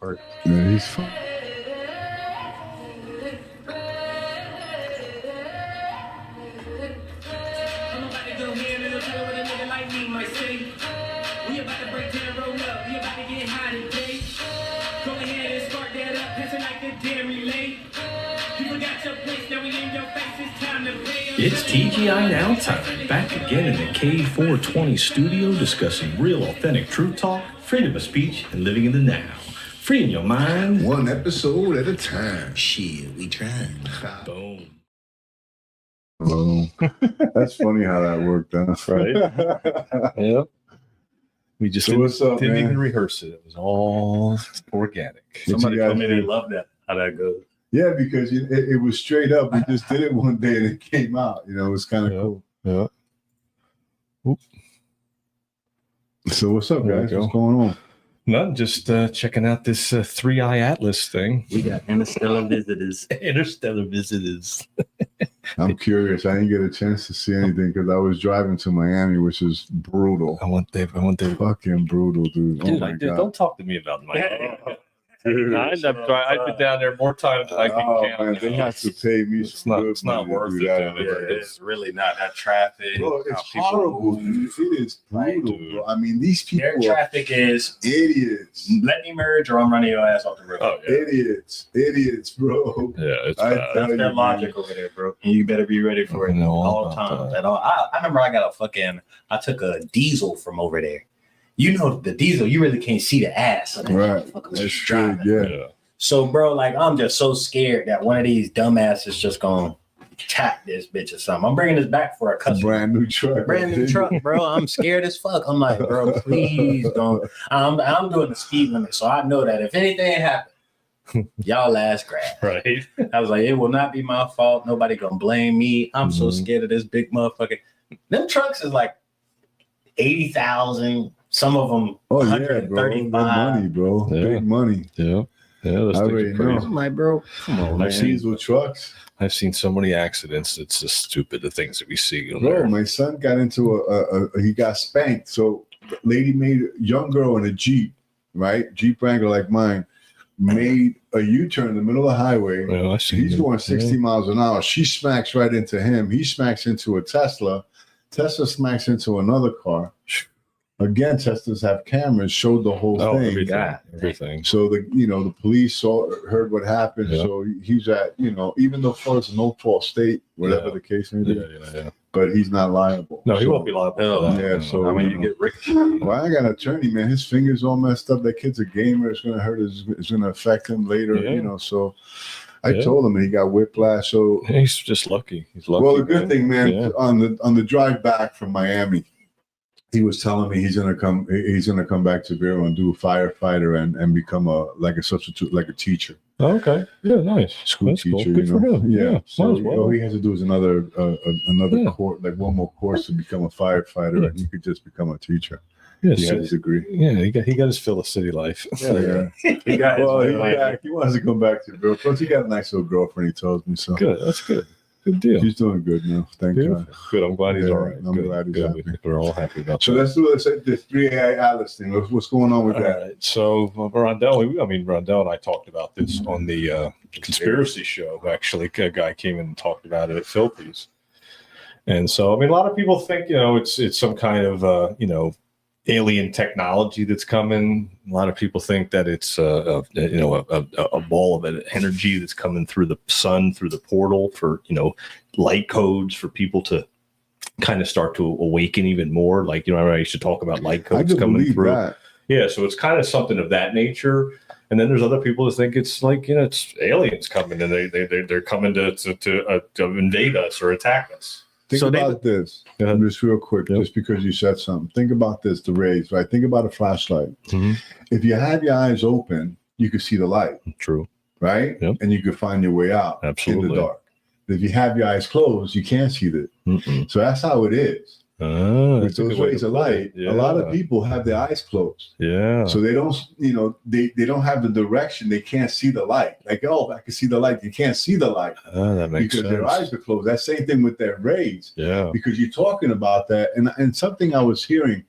part. Yeah, he's fun. It's TGI Now time, back again in the K420 studio discussing real authentic truth talk, freedom of speech, and living in the now. Freeing your mind. One episode at a time. Shit, we trying. Boom. Oh, that's funny how that worked, huh? Right? Yep. We just didn't even rehearse it. It was all organic. Somebody told me they love that, how that goes. Yeah, because it was straight up. We just did it one day and it came out. You know, it was kind of cool. Yeah. Oop. So what's up, guys? What's going on? None, just checking out this 3-eye atlas thing. We got interstellar visitors. Interstellar visitors. I'm curious. I didn't get a chance to see anything because I was driving to Miami, which is brutal. I want them. Fucking brutal, dude. Dude, Oh my God. Don't talk to me about Miami. I've been down there more times than I can count. Man, they have to pay me. It's not worth it. Yeah, it's really not that traffic. Bro, it's horrible, dude. It is brutal, bro. I mean, these people Their traffic is idiots. let me merge or I'm running your ass off the road. Oh, yeah. Idiots, bro. Yeah, it's I- bad. That's their logic over there, bro. And you better be ready for it all times. At all. I remember I took a diesel from over there. You know, the diesel, you really can't see the ass. So Right. That's true. Yeah. So, bro, like, I'm just so scared that one of these dumbasses just gonna tap this bitch or something. I'm bringing this back for a customer. Brand new truck. Brand new truck, bro. I'm scared as fuck. I'm like, bro, please don't. I'm doing the speed limit, so I know that if anything happens, y'all last grab. Right. I was like, it will not be my fault. Nobody gonna blame me. I'm so scared of this big motherfucker. Them trucks is like 80,000. Some of them, Oh yeah, bro. Big money, bro. Yeah. Big money. Yeah. Those I things already are crazy. know. I'm like, bro, come on, man. Diesel trucks. I've seen so many accidents. It's just stupid, the things that we see. Bro, my son got into he got spanked. So the lady made a young girl in a Jeep, right? Jeep Wrangler like mine, made a U-turn in the middle of the highway. Well, I see. He's going 60 miles an hour. She smacks right into him. He smacks into a Tesla. Tesla smacks into another car. Again, Teslas have cameras, showed the whole thing. Everything. So the police heard what happened. Yeah. So he's at, even though it's a no fault state, whatever the case may be, Yeah. but he's not liable. No, he So- won't be liable. for that. Yeah, so I mean, you get ricocheted. Well, I got an attorney, man. His finger's all messed up. That kid's a gamer. It's gonna hurt. It's gonna affect him later. Yeah. So I told him, and he got whiplash. So He's just lucky. He's lucky. well, the good thing, man, Yeah. on the drive back from Miami, he was telling me he's gonna come back to Vero and do a firefighter and become a substitute, like a teacher, Oh, okay. Yeah, nice. school That's teacher. cool. Good for him. Yeah. So might as well. all he has to do is another Yeah. course, like one more course to become a firefighter, Yeah. and he could just become a teacher. Yes. He has his degree. Yeah, he got his fill of city life. Yeah. He got his Well, way. he wants to come back to Bill. Plus, he got a nice little girlfriend, he tells me. So Good. That's good. Good deal. he's doing good now. Thank Beautiful. God. Good. I'm glad he's Yeah, all right. I'm glad he's happy. We're all happy about So that. let's do this 3AI Atlas thing. What's going on with All that? right. So Rondell and I talked about this on the conspiracy show. Actually, a guy came in and talked about it at Filthy's. And so, a lot of people think, it's some kind of, alien technology that's coming. A lot of people think that it's a ball of energy that's coming through the sun, through the portal for, light codes for people to kind of start to awaken even more. Like, I used to talk about light I codes can coming believe through. that. Yeah, so it's kind of something of that nature. And then there's other people that think it's like, it's aliens coming and they're coming to invade us or attack us. Think about this. Just real quick, just because you said something. Think about this, the rays, right? Think about a flashlight. Mm-hmm. If you have your eyes open, you can see the light, True. right? Yep. And you can find your way out Absolutely. in the dark. But if you have your eyes closed, you can't see that. Mm-mm. So that's how it is. With That's a those good way rays to of put light, it. Yeah. a lot of people have their eyes closed. Yeah. So they don't, they don't have the direction. They can't see the light. Like, oh, I can see the light. You can't see the light That makes because sense. their eyes are closed. That same thing with their rays. Yeah. Because you're talking about that. And something I was hearing,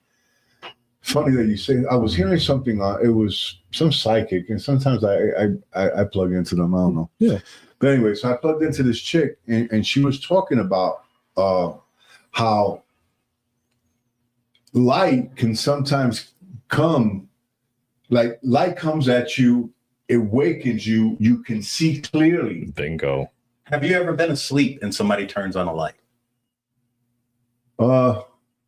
Funny that you say. I was hearing something. It was some psychic, and sometimes I plug into them. I don't know. Yeah. But anyway, so I plugged into this chick, and she was talking about how light can sometimes come, like light comes at you, it wakens you, you can see clearly. Bingo. Have you ever been asleep and somebody turns on a light? Yeah,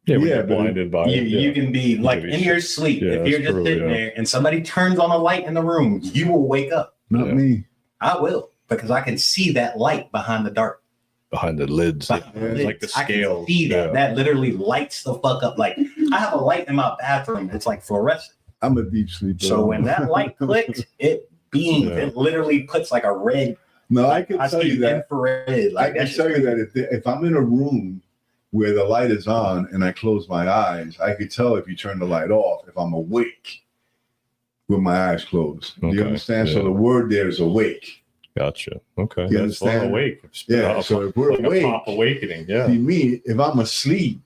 when Yeah, you're but blinded by it. You can be like in your sleep. Yeah, if you're that's just true, sitting there and somebody turns on a light in the room, you will wake up. Not me. I will, because I can see that light behind the dark. Behind the lids. Behind the lids. Like the I scale. can see that. That literally lights the fuck up. Like I have a light in my bathroom. It's like fluorescent. I'm a deep sleeper. So when that light clicks, it beams. Yeah. It literally puts like a red. No, I can tell see you that. infrared. I can tell you that if I'm in a room where the light is on and I close my eyes, I could tell if you turn the light off if I'm awake with my eyes closed. Do you Okay, understand? yeah. So the word there is awake. Gotcha. Okay. You That's well understand? awake. Yeah. So if we're like a awake, pop awakening. Yeah. see me, if I'm asleep,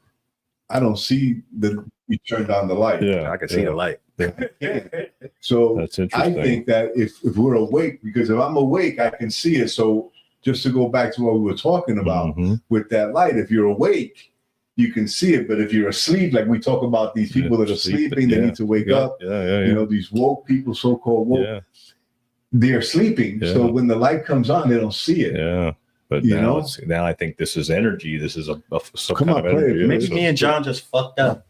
I don't see you turn on the light. Yeah. I can see the light. So That's I interesting. think that if we're awake, because if I'm awake, I can see it. So just to go back to what we were talking about Mhm. with that light, if you're awake, you can see it. But if you're asleep, like we talk about these people that are sleeping, they need to wake up. Yeah. You know, these woke people, so-called woke, Yeah. they're sleeping. Yeah. So when the light comes on, they don't see it. Yeah. But You now, know? now I think this is energy. This is some Come kind on, of play it, energy. man. Maybe me and John just fucked up.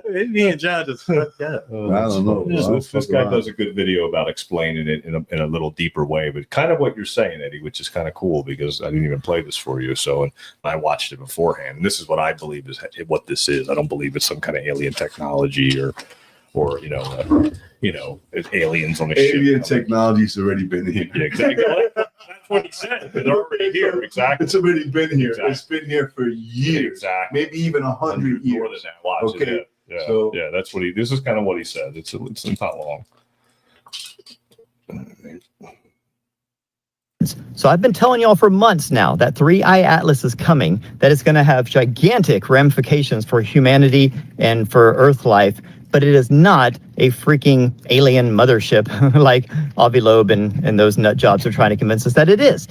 Maybe me and John just fucked up. I don't know. This guy does a good video about explaining it in a little deeper way, but kind of what you're saying, Eddie, which is kind of cool because I didn't even play this for you. So, and I watched it beforehand. And this is what I believe is what this is. I don't believe it's some kind of alien technology or it's aliens on a ship. Alien technology's already been here. Yeah, exactly. That's what he said. They're already here. Exactly. It's already been here. Exactly. It's been here for years, Exactly. maybe even 100 years. More than that. Watch Okay, it. Yeah. so- yeah, that's what this is kind of what he said. It's not long. So I've been telling y'all for months now that 3I Atlas is coming, that it's going to have gigantic ramifications for humanity and for Earth life, but it is not a freaking alien mothership like Avi Loeb and those nut jobs are trying to convince us that it is.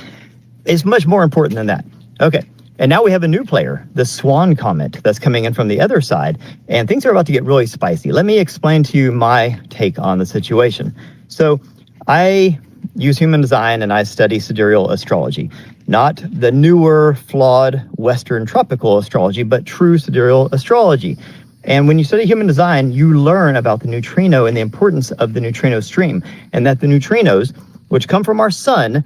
It's much more important than that. Okay. And now we have a new player, the SWAN comet that's coming in from the other side, and things are about to get really spicy. Let me explain to you my take on the situation. So I use human design and I study sidereal astrology, not the newer, flawed Western tropical astrology, but true sidereal astrology. And when you study human design, you learn about the neutrino and the importance of the neutrino stream, and that the neutrinos, which come from our sun,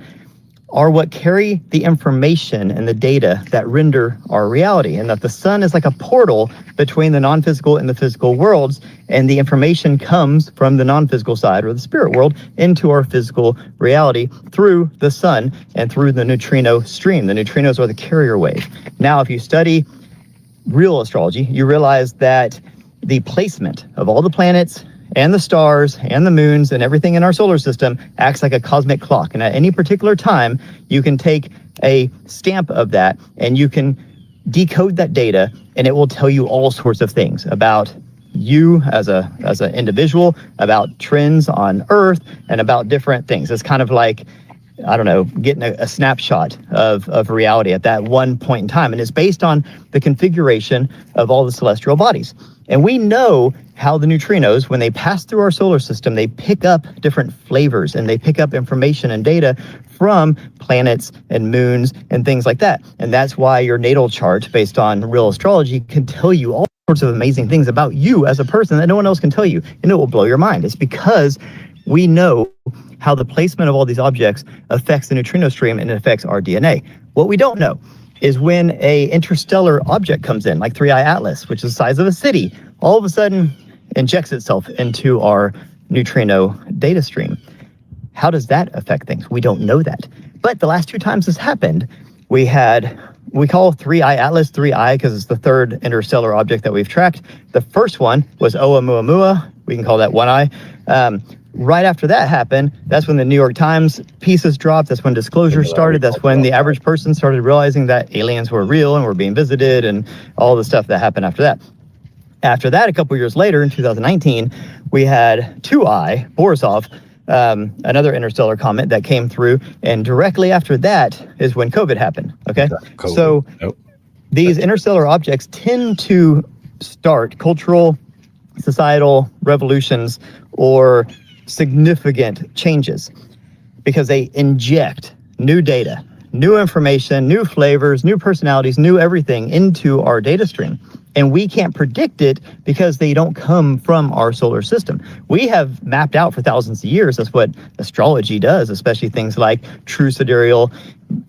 are what carry the information and the data that render our reality, and that the sun is like a portal between the non-physical and the physical worlds, and the information comes from the non-physical side or the spirit world into our physical reality through the sun and through the neutrino stream. The neutrinos are the carrier wave. Now, if you study real astrology, you realize that the placement of all the planets and the stars and the moons and everything in our solar system acts like a cosmic clock. And at any particular time, you can take a stamp of that and you can decode that data, and it will tell you all sorts of things about you as an individual, about trends on Earth, and about different things. It's kind of like, I don't know, getting a snapshot of reality at that one point in time. And it's based on the configuration of all the celestial bodies. And we know how the neutrinos, when they pass through our solar system, they pick up different flavors and they pick up information and data from planets and moons and things like that. And that's why your natal chart, based on real astrology, can tell you all sorts of amazing things about you as a person that no one else can tell you. And it will blow your mind. It's because we know how the placement of all these objects affects the neutrino stream and it affects our DNA. What we don't know is when a interstellar object comes in, like 3I Atlas, which is the size of a city, all of a sudden injects itself into our neutrino data stream. How does that affect things? We don't know that. But the last two times this happened, we call 3I Atlas 3I because it's the third interstellar object that we've tracked. The first one was Oumuamua. We can call that 1I. Right after that happened, that's when the New York Times pieces dropped. That's when disclosure started. That's when the average person started realizing that aliens were real and were being visited and all the stuff that happened after that. After that, a couple years later, in 2019, we had 2I, Borisov, another interstellar comet that came through, and directly after that is when COVID happened. Okay, COVID. so these interstellar objects tend to start cultural, societal revolutions or significant changes because they inject new data, new information, new flavors, new personalities, new everything into our data stream. And we can't predict it because they don't come from our solar system. We have mapped out for thousands of years. That's what astrology does, especially things like true sidereal,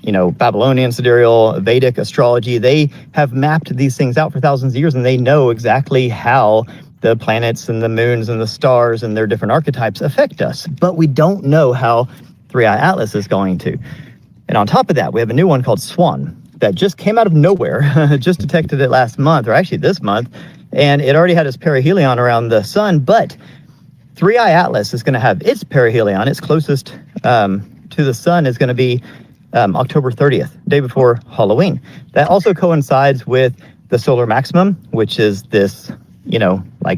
Babylonian sidereal, Vedic astrology. They have mapped these things out for thousands of years, and they know exactly how the planets and the moons and the stars and their different archetypes affect us. But we don't know how 3I Atlas is going to. And on top of that, we have a new one called SWAN that just came out of nowhere, just detected it last month, or actually this month, and it already had its perihelion around the sun, but 3I Atlas is going to have its perihelion, its closest to the sun is going to be October 30th, day before Halloween. That also coincides with the solar maximum, which is this,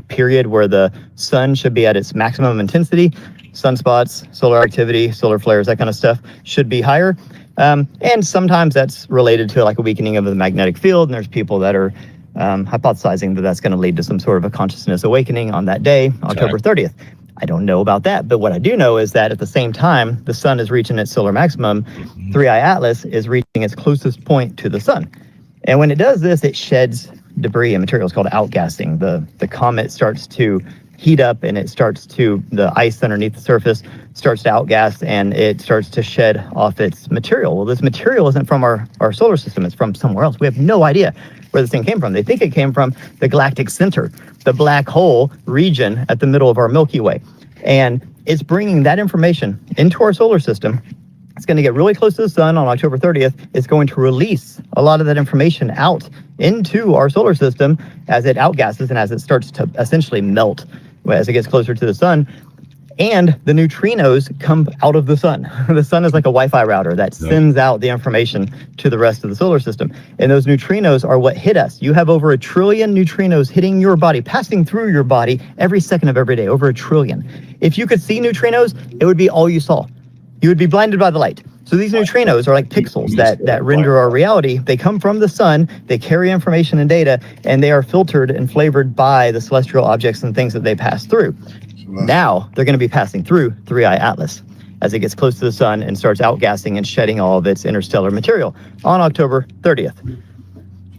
period where the sun should be at its maximum intensity. Sunspots, solar activity, solar flares, that kind of stuff should be higher. And sometimes that's related to like a weakening of the magnetic field. And there's people that are hypothesizing that that's going to lead to some sort of a consciousness awakening on that day, October 30th. I don't know about that, but what I do know is that at the same time, the sun is reaching its solar maximum, 3I Atlas is reaching its closest point to the sun. And when it does this, it sheds debris and materials called outgassing. The comet starts to heat up and the ice underneath the surface starts to outgas and it starts to shed off its material. Well, this material isn't from our solar system, it's from somewhere else. We have no idea where this thing came from. They think it came from the galactic center, the black hole region at the middle of our Milky Way. And it's bringing that information into our solar system. It's going to get really close to the sun on October 30th. It's going to release a lot of that information out into our solar system as it outgasses and as it starts to essentially melt as it gets closer to the sun. And the neutrinos come out of the sun. The sun is like a Wi-Fi router that sends out the information to the rest of the solar system. And those neutrinos are what hit us. You have over 1 trillion neutrinos hitting your body, passing through your body every second of every day, over 1 trillion. If you could see neutrinos, it would be all you saw. You would be blinded by the light. So these neutrinos are like pixels that render our reality. They come from the sun, they carry information and data, and they are filtered and flavored by the celestial objects and things that they pass through. Now they're going to be passing through 3I Atlas as it gets close to the sun and starts outgassing and shedding all of its interstellar material on October 30th.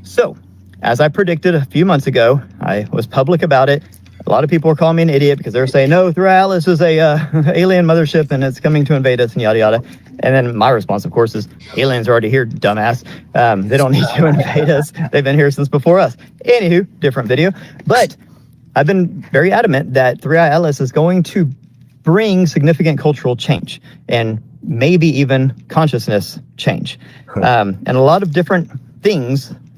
So, as I predicted a few months ago, I was public about it. A lot of people are calling me an idiot because they're saying, no, 3I Atlas is a alien mothership and it's coming to invade us and yada yada. And then my response, of course, is aliens are already here, dumbass. They don't need to invade us. They've been here since before us. Anywho, different video. But I've been very adamant that 3I Atlas is going to bring significant cultural change and maybe even consciousness change. And a lot of different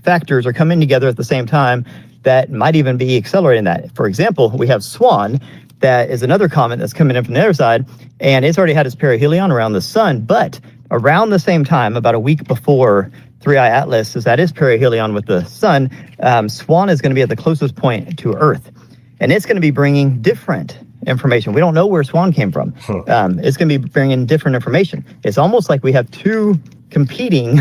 factors are coming together at the same time that might even be accelerating that. For example, we have SWAN, that is another comet that's coming in from the other side, and it's already had its perihelion around the sun, but around the same time, about a week before 3I Atlas is at its perihelion with the sun, SWAN is going to be at the closest point to Earth, and it's going to be bringing different information. We don't know where SWAN came from. It's going to be bringing different information. It's almost like we have two competing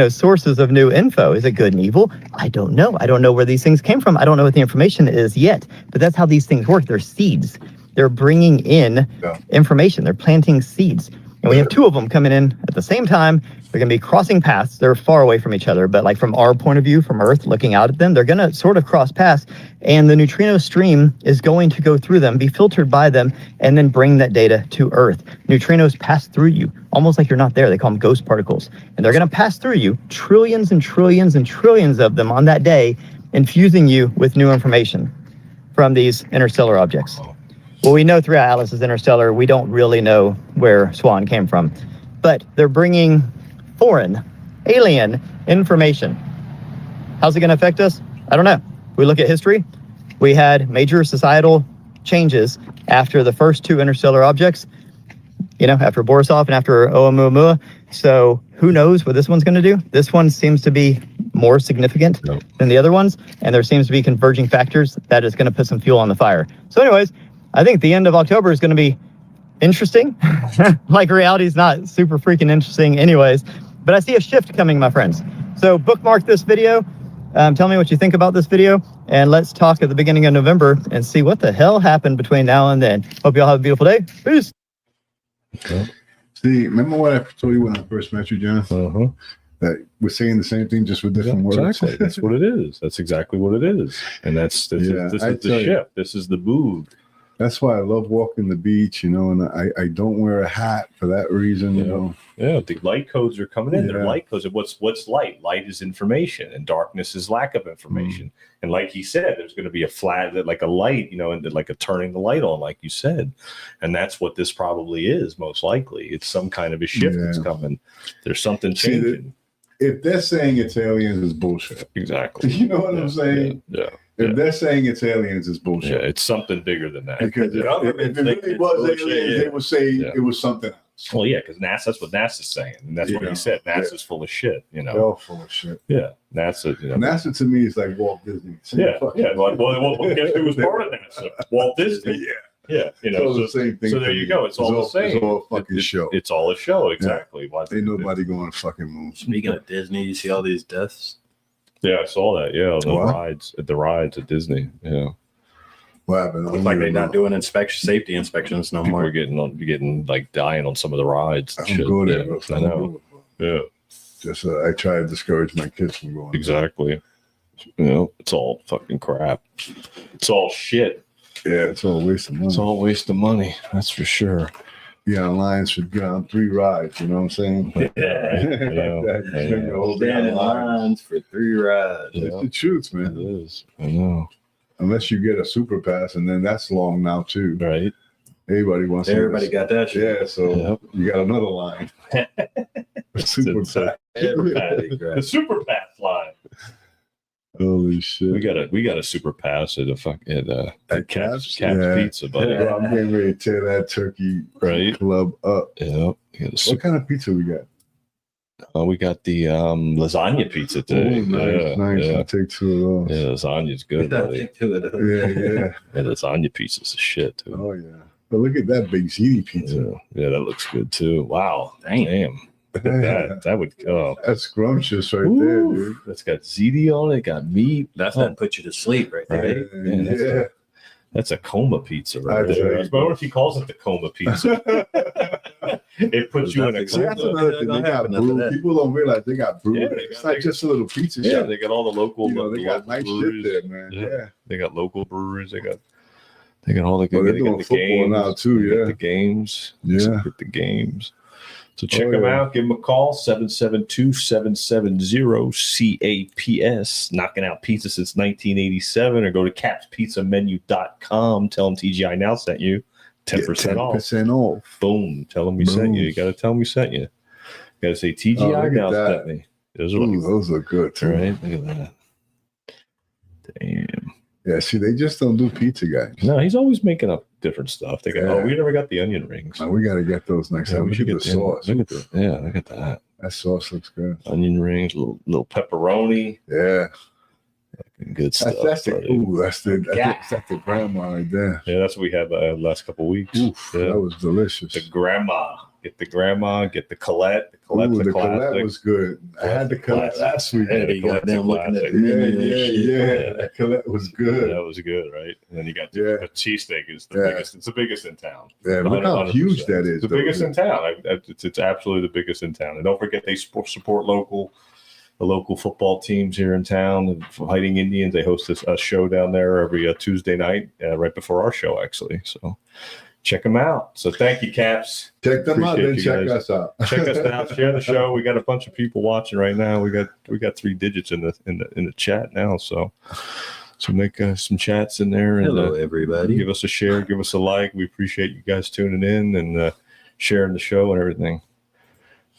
sources of new info. Is it good and evil? I don't know. I don't know where these things came from. I don't know what the information is yet, but that's how these things work. They're seeds. They're bringing in information. They're planting seeds. And we have two of them coming in at the same time. They're going to be crossing paths. They're far away from each other, but like from our point of view, from Earth, looking out at them, they're going to sort of cross paths, and the neutrino stream is going to go through them, be filtered by them, and then bring that data to Earth. Neutrinos pass through you, almost like you're not there. They call them ghost particles, and they're going to pass through you, trillions and trillions and trillions of them on that day, infusing you with new information from these interstellar objects. Well, we know 3I Atlas is interstellar. We don't really know where SWAN came from, but they're bringing foreign, alien information. How's it going to affect us? I don't know. We look at history. We had major societal changes after the first two interstellar objects, after Borisov and after Oumuamua. So who knows what this one's going to do? This one seems to be more significant than the other ones, and there seems to be converging factors that is going to put some fuel on the fire. So anyways, I think the end of October is going to be interesting. Like reality is not super freaking interesting anyways, but I see a shift coming, my friends. So bookmark this video. Tell me what you think about this video, and let's talk at the beginning of November and see what the hell happened between now and then. Hope you all have a beautiful day. Peace. See, remember what I told you when I first met you, John? That we're saying the same thing just with different words. Exactly. That's what it is. That's exactly what it is. And this is the shift. This is the move. That's why I love walking the beach, and I don't wear a hat for that reason, Yeah, the light codes are coming in. They're light codes. What's light? Light is information, and darkness is lack of information. And like he said, there's going to be a flat, like a light, and like a turning the light on, like you said. And that's what this probably is, most likely. It's some kind of a shift that's coming. There's something changing. If they're saying it's aliens, it's bullshit. Exactly. You know what I'm saying? Yeah. If they're saying it's aliens, it's bullshit. Yeah, it's something bigger than that. Because if it really was aliens, they would say it was something else. Well, yeah, because that's what NASA's saying. And that's what he said. NASA's full of shit, They're all full of shit. Yeah, NASA. NASA to me is like Walt Disney. Well, guess who was part of NASA? Walt Disney. Yeah, the same thing. So there you go. It's all the same. It's all a fucking show. It's all a show, exactly. Yeah. Ain't nobody going to fucking move. Speaking of Disney, you see all these deaths? Yeah, I saw that. Yeah, the rides at Disney. Yeah. What happened? Looks like they're not doing safety inspections no more. We're getting like dying on some of the rides. I'm good at it. I know. Yeah. Just I try to discourage my kids from going. Exactly. It's all fucking crap. It's all shit. Yeah, it's all a waste of money. It's all a waste of money. That's for sure. Yeah, Lions should get on 3 rides. You know what I'm saying? Stand in lines for 3 rides. It's the truth, man. It is. I know. Unless you get a super pass, and then that's long now too. Right. Everybody got that shit. Yeah, so you got another line. Super pass. The super pass line. Holy shit! We got a super pass at Cap's yeah. Pizza, buddy. Bro, I'm getting ready to tear that turkey club up. Yeah. What kind of pizza we got? We got the lasagna pizza today. Nice. Yeah. I'll take 2 of those. Yeah, lasagna's good, buddy. Yeah. Yeah, lasagna pizza's a shit too. Oh yeah. But look at that big ziti pizza. Yeah, that looks good too. Wow. Damn. That would that's scrumptious right there, dude. That's got ziti on it, got meat. That's gonna put you to sleep right there. That's a coma pizza right there. I wonder if he calls it the coma pizza. It puts you in a coma. That's another thing. They got brew. People don't realize they got brew. It's not just a little pizza shop. Yeah, they got all the local. They got nice shit there, man. Yeah. They got local breweries. They got all the good. They're doing football games now too. Yeah, the games. Yeah, get the games. So check them out. Give them a call, 772-770-CAPS. Knocking out pizza since 1987. Or go to capspizzamenu.com. Tell them TGI Now sent you. 10% off. 10% off. Boom. Tell them we sent you. You got to tell them we sent you. You got to say TGI Now sent me. Those are good too. Right? Look at that. Damn. Yeah, see, they just don't do pizza, guys. No, he's always making up different stuff. They go, we never got the onion rings. No, we got to get those next time. We should get the sauce. Look at that. That sauce looks good. Onion rings, little pepperoni. Yeah. Good stuff. That's the grandma right there. Yeah, that's what we had the last couple of weeks. Oof, that was delicious. The grandma. Get the grandma, get the Colette. The Colette was good. I had the Colette last week. The Colette was good. That was good, right? And then you got the cheesesteak is the biggest. It's the biggest in town. Yeah, look how huge that is. The biggest in town. It's absolutely the biggest in town. And don't forget they support the local football teams here in town. The Fighting Indians, they host a show down there every Tuesday night, right before our show, actually. So check them out. So thank you, Caps. Check them out, then check us out. Check us out. Share the show. We got a bunch of people watching right now. We got 3 digits in the chat now. So make some chats in there. And, hello, everybody. Give us a share. Give us a like. We appreciate you guys tuning in and sharing the show and everything.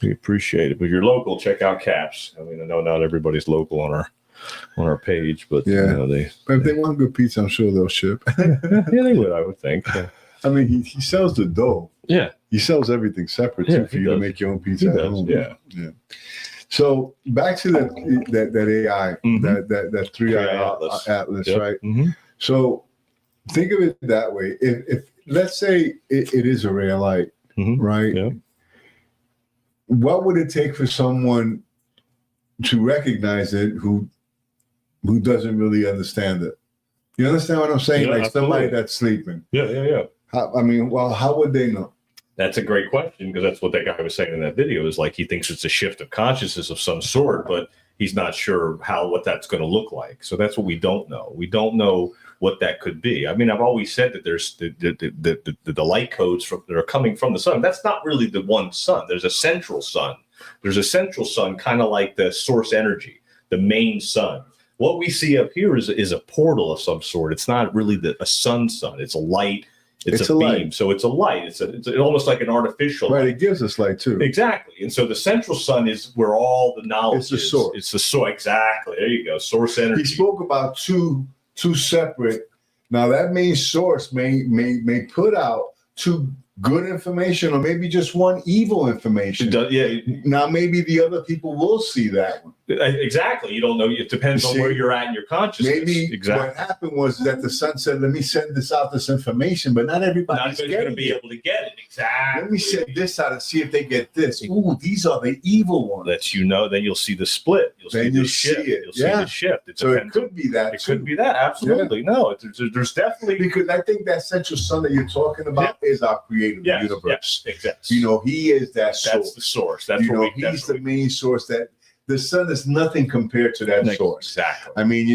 We appreciate it. But if you're local, check out Caps. I mean, I know not everybody's local on our page, but but if they want good pizza, I'm sure they'll ship. Yeah, they would. I would think. I mean, he sells the dough. Yeah, he sells everything separate too for you to make your own pizza at home. Yeah. So back to that AI, that 3i atlas, Yep. right? Mm-hmm. So think of it that way. If let's say it is a ray of light, right? Yeah. What would it take for someone to recognize it who doesn't really understand it? You understand what I'm saying? Yeah, like absolutely. somebody that's sleeping. Yeah. How would they know? That's a great question, because that's what that guy was saying in that video, is like he thinks it's a shift of consciousness of some sort, but he's not sure what that's going to look like. So that's what we don't know. We don't know what that could be. I mean, I've always said that there's the light codes that are coming from the sun. That's not really the one sun. There's a central sun. There's a central sun, kind of like the source energy, the main sun. What we see up here is a portal of some sort. It's not really a sun. It's a light. It's a beam. Light. So it's a light. It's almost like an artificial right. light. It gives us light too. Exactly. And so the central sun is where all the knowledge It's the is. source. It's the source. Exactly. There you go. Source energy. He spoke about two separate. Now that main source may put out two good information, or maybe just one evil information. Now maybe the other people will see that one. Exactly. You don't know. It depends on where you're at in your consciousness. Maybe exactly. What happened was that the sun said, "Let me send this information," but not everybody's going to be able to get it. Exactly. Let me send this out and see if they get this. Ooh, these are the evil ones. That's then you'll see the split. You'll see the shift. You'll see the shift. It could be that. It could be that. Absolutely. Yeah. No, there's definitely, because I think that central sun that you're talking about is our creative universe. Yes, exactly. He is that source. That's the source. That's what he's the main source. That the sun is nothing compared to that source. Exactly. I mean,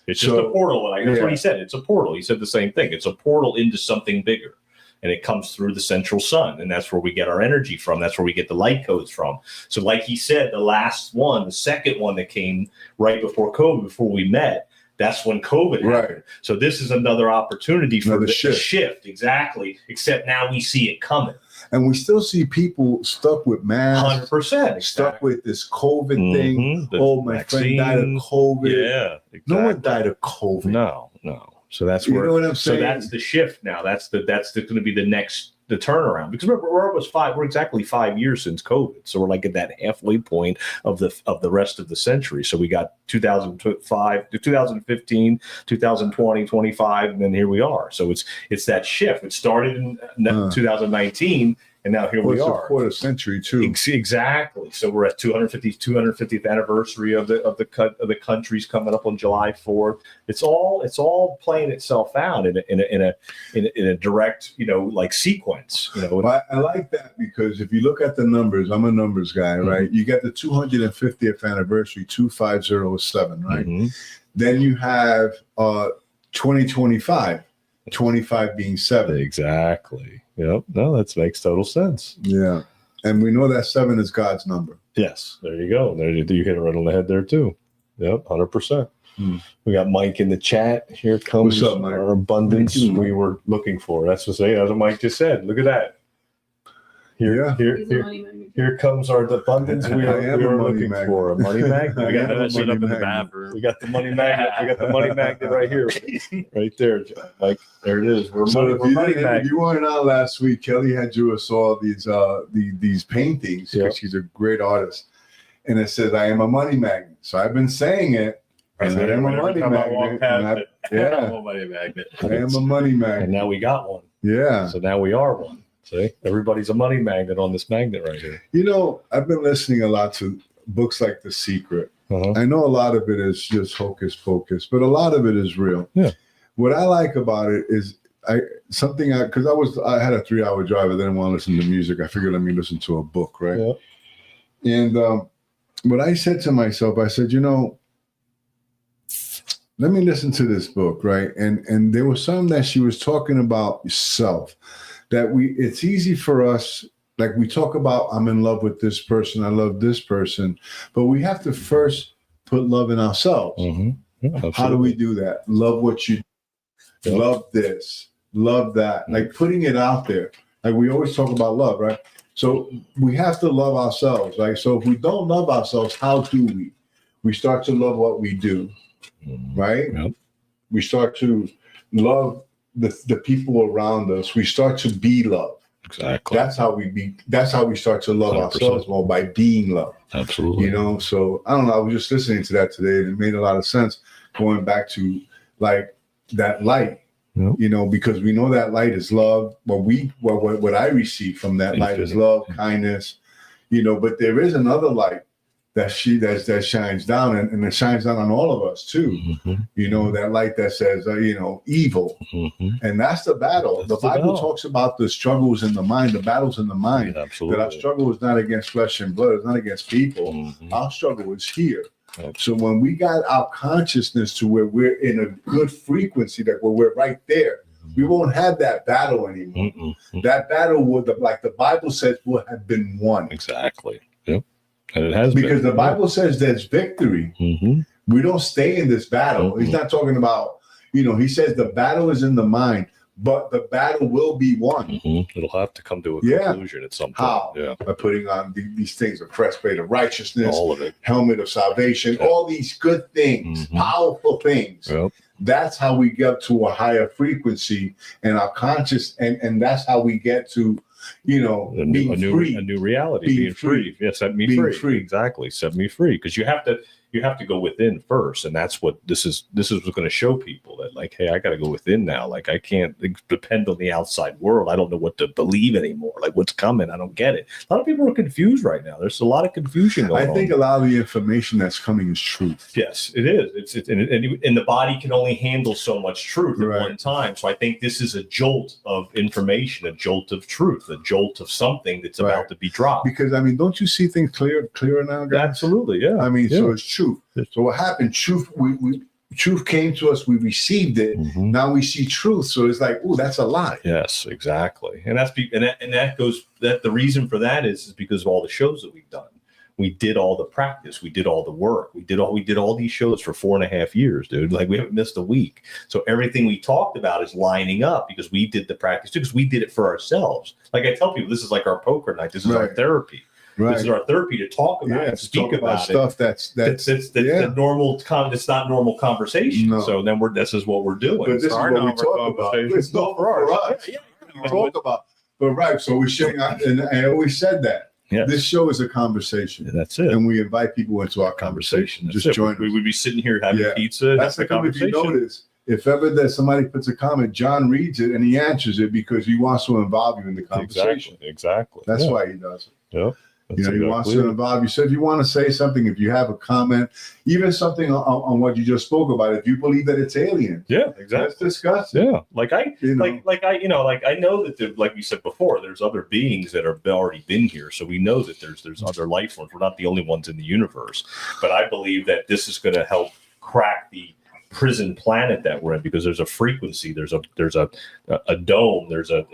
it's just a portal. That's what he said. It's a portal. He said the same thing. It's a portal into something bigger. And it comes through the central sun. And that's where we get our energy from. That's where we get the light codes from. So like he said, the second one that came right before COVID, before we met, that's when COVID happened. Right. So this is another opportunity for the shift. Exactly. Except now we see it coming. And we still see people stuck with masks. 100%. Stuck with this COVID thing. My friend died of COVID. Yeah. Exactly. No one died of COVID. No. So that's where, you know what I'm saying? So that's the shift now. That's going to be the turnaround. Because remember, we're exactly 5 years since COVID. So we're like at that halfway point of the rest of the century. So we got 2005 to 2015, 2020, 25, and then here we are. So it's that shift. It started in 2019. And now here we are. It's a quarter century too. Exactly. So we're at 250th anniversary of the countries coming up on July 4th. It's all playing itself out in a direct like sequence. Well, I like that, because if you look at the numbers, I'm a numbers guy, right? You got the 250th anniversary, 2507, right? Then you have 2025. 25 being 7. Exactly. Yep. No, that makes total sense. Yeah. And we know that 7 is God's number. Yes. There you go. There you hit it right on the head there too. Yep. 100%. We got Mike in the chat. Here comes our abundance we were looking for. That's what Mike just said. Look at that. Here comes our abundance we are looking for. A money magnet. We got that shit up in the bathroom. We got the money magnet. We got the money magnet right here, right there, Mike. There it is. If you weren't on last week, Kelly had drew us all these paintings, because she's a great artist, and it says, "I am a money magnet." So I've been saying it. I am a money magnet. I'm a money magnet. I am a money magnet. And now we got one. Yeah. So now we are one. See, everybody's a money magnet on this magnet right here. I've been listening a lot to books like The Secret. I know a lot of it is just hocus pocus, but a lot of it is real. Yeah. What I like about it is I had a 3-hour drive. I didn't want to listen to music. I figured let me listen to a book, right? Yeah. And what I said to myself, I said, let me listen to this book, right? And there was some that she was talking about self. That it's easy for us, like we talk about, I'm in love with this person, I love this person, but we have to first put love in ourselves. Yeah, how do we do that? Love what you do. Love this, love that, like putting it out there. Like we always talk about love, right? So we have to love ourselves, right? So if we don't love ourselves, how do we? We start to love what we do, right? Yep. We start to love the people around us. We start to be love. Exactly. That's how we start to love 100%. ourselves more, by being loved. Absolutely. You know, so I don't know. I was just listening to that today, and it made a lot of sense going back to like that light. Yep. You know, because we know that light is love. What I receive from that light is love, kindness. You know, but there is another light that shines down, and it shines down on all of us too. Mm-hmm. You know, that light that says, evil. Mm-hmm. And that's the battle. That's the the Bible battle. talks about the struggles in the mind, the battles in the mind. Yeah, absolutely. That our struggle is not against flesh and blood, it's not against people. Mm-hmm. Our struggle is here. Absolutely. So when we got our consciousness to where we're in a good frequency, that where we're right there, we won't have that battle anymore. Mm-mm. That battle would, like the Bible says, will have been won. Exactly. Yep. And it has Because been. the Bible says there's victory. Mm-hmm. We don't stay in this battle. Mhm. He's not talking about, he says the battle is in the mind, but the battle will be won. Mm-hmm. It'll have to come to a Yeah. conclusion at some point. How? Yeah. By putting on these things, a breastplate of righteousness, All of it. helmet of salvation, Yeah. all these good things, Mhm. powerful things. Yep. That's how we get to a higher frequency and our conscious, and that's how we get to, A being free. new reality, Being being free. Yeah, set me Being free. free. Exactly, set me free. Because you have to go within first, and that's what this is. This is what's going to show people that, like, hey, I got to go within now. Like, I can't depend on the outside world. I don't know what to believe anymore. Like, what's coming? I don't get it. A lot of people are confused right now. There's a lot of confusion going on. I think a lot of the information that's coming is truth. Yes, it is. And the body can only handle so much truth at Right. one time. So I think this is a jolt of information, a jolt of truth, a jolt of something that's Right. about to be dropped. Because don't you see things clearer now, guys? Absolutely, yeah. I mean, yeah. so it's truth. So what happened? Truth. Truth came to us. We received it. Mhm. Now we see truth. So it's like, oh, that's a lie. Yes, exactly. And that goes. That the reason for that is because of all the shows that we've done. We did all the practice. We did all the work. We did all these shows for 4.5 years, dude. Like, we haven't missed a week. So everything we talked about is lining up because we did the practice too, because we did it for ourselves. Like I tell people, this is like our poker night. This is our Right. therapy. Right. This is our therapy to talk about it, to speak about stuff that's the normal. It's not normal conversation. No. So then this is what we're doing. But this is what we talk about. It's not for us. Yeah. We talk about. But right, so we're sharing, and I always said that. Yes. This show is a conversation. That's it. And we invite people into our conversation. That's Just it. join We us. would be sitting here having Yeah. pizza. That's the thing. If you notice, if ever that somebody puts a comment, John reads it and he answers it because he wants to involve you in the conversation. Exactly. That's yeah. why he does it. Yeah. That's He wants exactly to it. involve you. So if you want to say something, if you have a comment, even something on what you just spoke about, if you believe that it's alien, Yeah, let's exactly. discuss it. Yeah, I know that like we said before, there's other beings that have already been here, so we know that there's other life forms. We're not the only ones in the universe, but I believe that this is going to help crack the prison planet that we're in because there's a frequency, there's a dome, there's a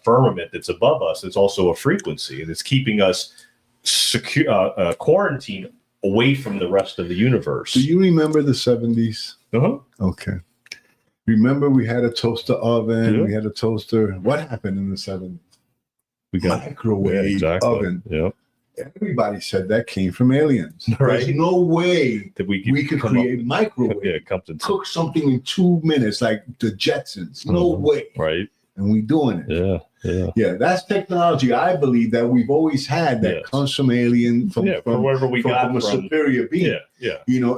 firmament that's above us. It's also a frequency, and it's keeping us secure, quarantined away from the rest of the universe. Do you remember the 70s? Uh-huh. Okay. Remember we had a toaster oven, Yeah. we had a toaster. What happened in the 70s? We got Microwave oven. Yeah. Everybody said that came from aliens. Right. There's no way That we could come create up, microwave. yeah, it comes in Cook something in 2 minutes like the Jetsons. No Mhm. way. right. And we doing it. Yeah. Yeah. Yeah, that's technology I believe that we've always had that Yes. comes from alien, from wherever we got from a from. superior being. Yeah.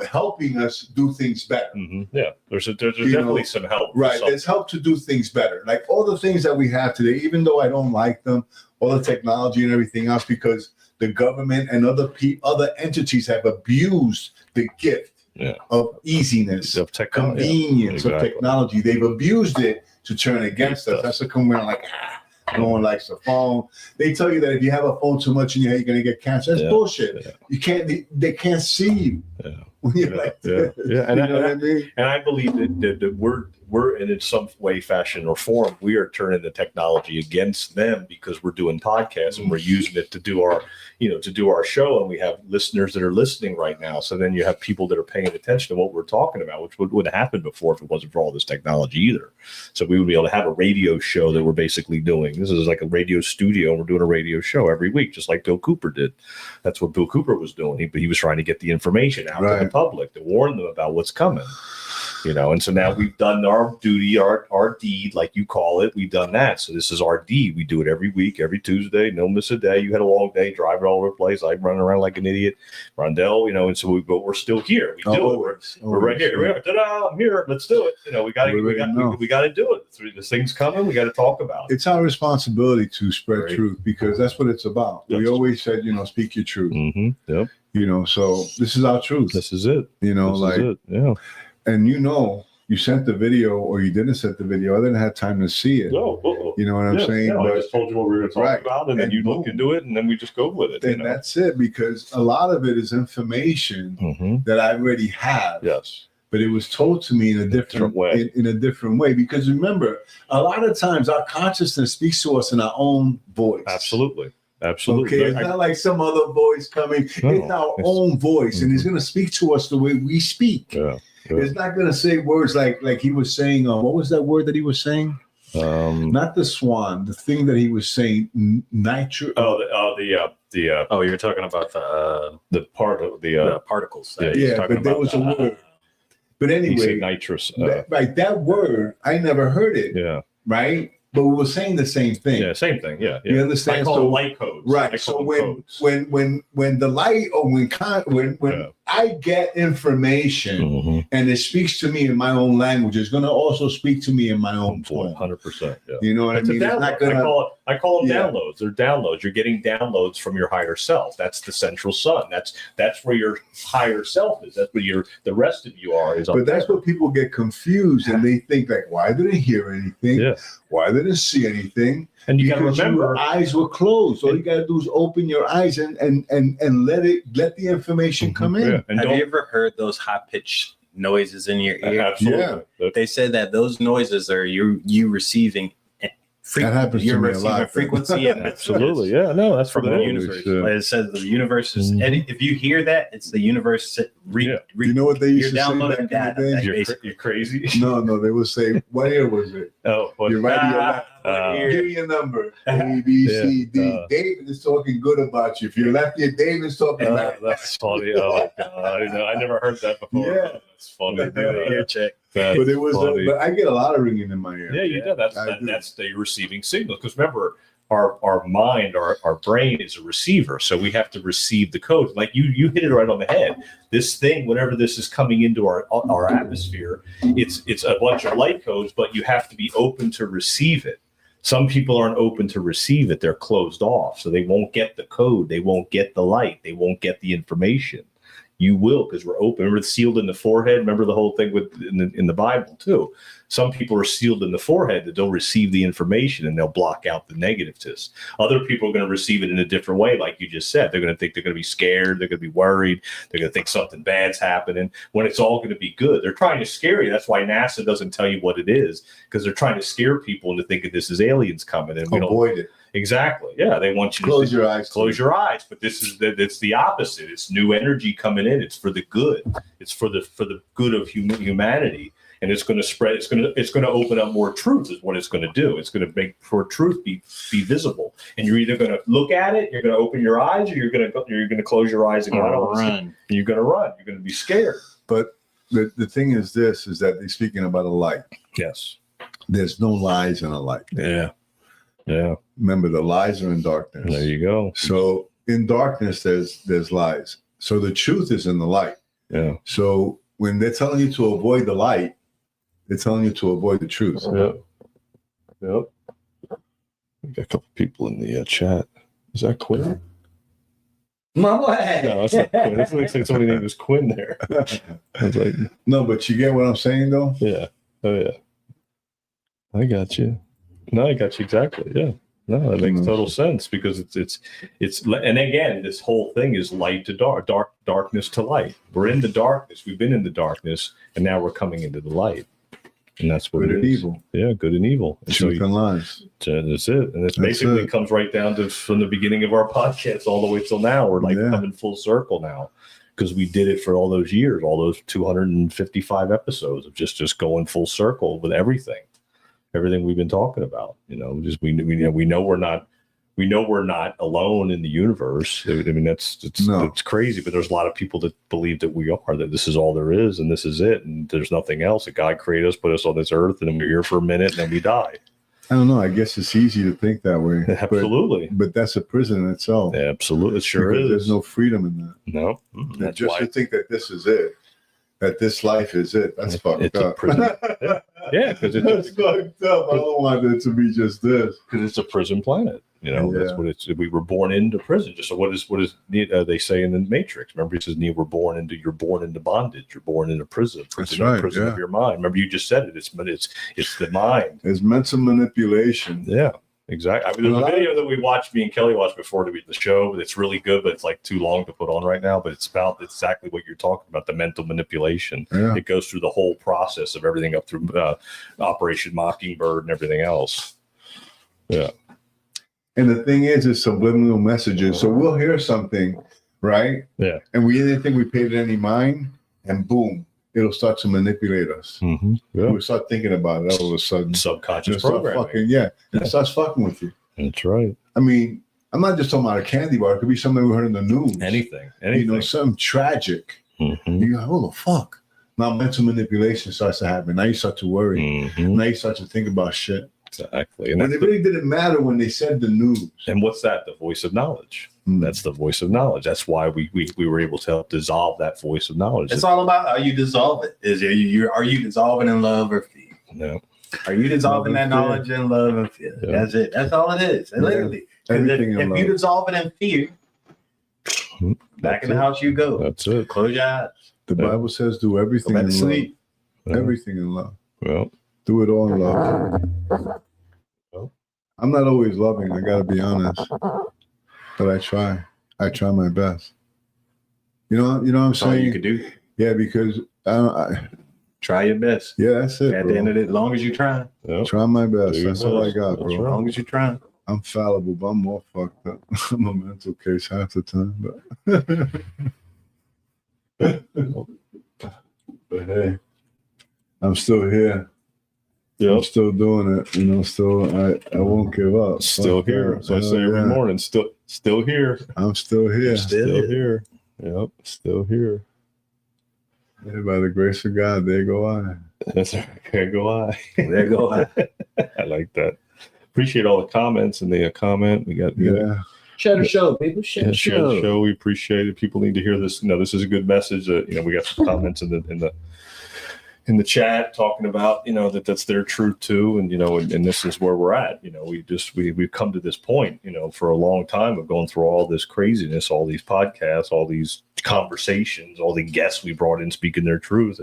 Helping us do things better. Mm-hmm. Yeah. There's You definitely know, some help. Right. Some- It's helped to do things better. Like all the things that we have today, even though I don't like them, all the technology and everything else, because the government and other entities have abused the gift of easiness, of technology. convenience Yeah, of technology. They've abused it to turn against us. That's what come around like, no one likes the phone. They tell you that if you have a phone too much in your head, you're going to get cancer. That's bullshit. Yeah. You can't, they can't see you. Yeah. When you're like this. Yeah. And, You know what I mean? and I believe that we're in some way, fashion, or form, we are turning the technology against them because we're doing podcasts and we're using it to do our show, and we have listeners that are listening right now. So then you have people that are paying attention to what we're talking about, which wouldn't happen before if it wasn't for all this technology either. So we would be able to have a radio show that we're basically doing. This is like a radio studio, and we're doing a radio show every week, just like Bill Cooper did. That's what Bill Cooper was doing. He was trying to get the information out to the public to warn them about what's coming. you know. And so now we've done our duty, our deed, like you call it. We've done that. So this is our deed. We do it every week, every Tuesday. No miss a day. You had a long day driving all over the place. I'm running around like an idiot. Rondell, you know. And so but we're still here. We do it. We're right here. We're, ta-da, I'm here. Let's do it. You know, we got to do it. This thing's coming. We got to talk about it. It's our responsibility to spread truth, because that's what it's about. We always said, you know, speak your truth. Yep. You know, so this is our truth. This is it. You know, this like, is it. Yeah. And you know, you sent the video or you didn't send the video. I didn't have time to see it. No, you know what I'm saying? No, but I just told you what we were going to talk about, and then you look into it, and then we just go with it. And that's it, because a lot of it is information that I already have. Yes. But it was told to me in a different way. In a different way, because remember, a lot of times our consciousness speaks to us in our own voice. Absolutely. Okay, it's not like some other voice coming. No, it's our own voice, and it's going to speak to us the way we speak. Yeah. It's not going to say words like he was saying. What was that word that he was saying? Not the SWAN. The thing that he was saying. Nitro. Oh, you're talking about the part of the particles. Yeah, but there was a word. But anyway, nitrous. Right, that word I never heard it. Yeah. Right. But we were saying the same thing. Yeah, same thing. Yeah, you understand? I call them light codes. Right. So when the light or when I get information and it speaks to me in my own language, it's going to also speak to me in my own tone. 100%. Yeah. You know what I mean? It's not gonna, I call them downloads. They're downloads. You're getting downloads from your higher self. That's the central sun. That's where your higher self is. That's where the rest of you are. But that's where people get confused and they think like, why didn't I hear anything? Yeah. Why didn't I see anything? And you got to remember, your eyes were closed. All you got to do is open your eyes and let the information come in. Yeah. And have you ever heard those high pitched noises in your ear? Absolutely. Yeah. They said that those noises are you receiving. That happens to me a lot. Frequency and absolutely. Yeah. No, that's from the universe. It says the universe is. If you hear that, it's the universe. You know what they used to say back in the day? You're crazy. No, they would say, "What year was it?" Oh, you're right. Give me a number. A, B, C, D. David is talking good about you. If you left here, David's talking about. That's funny. Oh my God! I never heard that before. Yeah, it's funny. Ear check. But it was. But I get a lot of ringing in my ear. Yeah, you do. That's the receiving signal. Because remember, our mind, our brain is a receiver, so we have to receive the code. Like you hit it right on the head. This thing, whenever this is coming into our atmosphere, it's a bunch of light codes, but you have to be open to receive it. Some people aren't open to receive it. They're closed off. So they won't get the code. They won't get the light. They won't get the information. You will, because we're open. Remember, sealed in the forehead? Remember the whole thing in the Bible, too. Some people are sealed in the forehead that they'll receive the information and they'll block out the negativeness. Other people are going to receive it in a different way, like you just said. They're going to think they're going to be scared. They're going to be worried. They're going to think something bad's happening when it's all going to be good. They're trying to scare you. That's why NASA doesn't tell you what it is, because they're trying to scare people into thinking this is aliens coming. And we avoid it. Exactly. Yeah, they want you to close your eyes. Close your eyes. But it's the opposite. It's new energy coming in. It's for the good. It's for the good of humanity. And it's going to spread. It's going to open up more truth. Is what it's going to do. It's going to make for truth be visible. And you're either going to look at it, you're going to open your eyes, or you're going to close your eyes and go, I don't run. You're going to run. You're going to be scared. But the thing is this: is that they're speaking about a light. Yes. There's no lies in a light. Yeah. Yeah. Remember, the lies are in darkness. There you go. So in darkness, there's lies. So the truth is in the light. Yeah. So when they're telling you to avoid the light, they're telling you to avoid the truth. Yep. Yep. We got a couple people in the chat. Is that Quinn? My way. No, it's not Quinn. It looks like somebody named was Quinn there. I was like, no, but you get what I'm saying, though? Yeah. Oh, yeah. I got you. No, I got you exactly. Yeah. No, that makes total sense, because it's and again, this whole thing is light to darkness to light. We're in the darkness. We've been in the darkness, and now we're coming into the light. And that's what good it and is. Evil. Yeah, good and evil. And truth and lies. That's it. And it's basically comes right down to from the beginning of our podcast all the way till now. We're like coming full circle now, because we did it for all those years, all those 255 episodes of just going full circle with everything we've been talking about. You know, just we know we're we know we're not alone in the universe. I mean, it's crazy, but there's a lot of people that believe that we are, that this is all there is and this is it, and there's nothing else. That God created us, put us on this earth, and then we're here for a minute, and then we die. I don't know. I guess it's easy to think that way. Absolutely. But that's a prison in itself. Yeah, absolutely. It sure is. There's no freedom in that. No. That's just to think that this is it, that this life is it. That's fucked up. Yeah, because it's fucked up. I don't want it to be just this. Because it's a prison planet. You know, that's what it's. We were born into prison. Just so what is they say in the Matrix? Remember, he says, "You're born into bondage. You're born into prison. That's right. Prison of your mind." Remember, you just said it. It's the mind. It's mental manipulation. Yeah, exactly. I mean, there's a video that we watched, me and Kelly watched before the show. It's really good, but it's like too long to put on right now. But it's about exactly what you're talking about, the mental manipulation. Yeah. It goes through the whole process of everything up through Operation Mockingbird and everything else. Yeah. And the thing is, it's subliminal messages. So we'll hear something, right? Yeah. And we didn't think we paid it any mind, and boom, it'll start to manipulate us. Mm-hmm. Yeah. We start thinking about it all of a sudden. Subconscious programming. It starts fucking with you. That's right. I mean, I'm not just talking about a candy bar. It could be something we heard in the news. Anything. You know, something tragic. Mm-hmm. You go, oh, the fuck. Now mental manipulation starts to happen. Now you start to worry. Mm-hmm. Now you start to think about shit. Exactly. And it really didn't matter when they said the news. And what's that? The voice of knowledge. That's the voice of knowledge. That's why we were able to help dissolve that voice of knowledge. It's all about how you dissolve it. Are you dissolving in love or fear? No. Are you dissolving that knowledge in love and fear? Yeah. That's it. That's all it is. And literally, if you dissolve it in fear, back in the house you go. That's it. Close your eyes. The Bible says do everything Go back in to love. sleep. Everything in love. Well, do it all in love. I'm not always loving, I gotta be honest. But I try. I try my best. You know what I'm saying? All you can do. Yeah, because Try your best. yeah, that's it. At Bro. the end of it, as long as you try. yeah. Try my best. Do your That's all I best. got, That's bro. As long as you try. I'm fallible, but I'm more fucked up. I'm a mental case half the time, but hey, I'm still here. I'm still doing it. You know, still I won't give up. Still here. So I say every morning, still here. I'm still here. Still here. Yep. Still here. Yeah, by the grace of God, there go I. That's right. There go I. There go I. I like that. Appreciate all the comments and the comment. We got Share the show, people. Share the share the show. show. We appreciate it. People need to hear this. You know, this is a good message. We got some comments in the chat talking about, that's their truth too. And, and this is where we're at. We've come to this point, for a long time of going through all this craziness, all these podcasts, all these conversations, all the guests we brought in speaking their truth.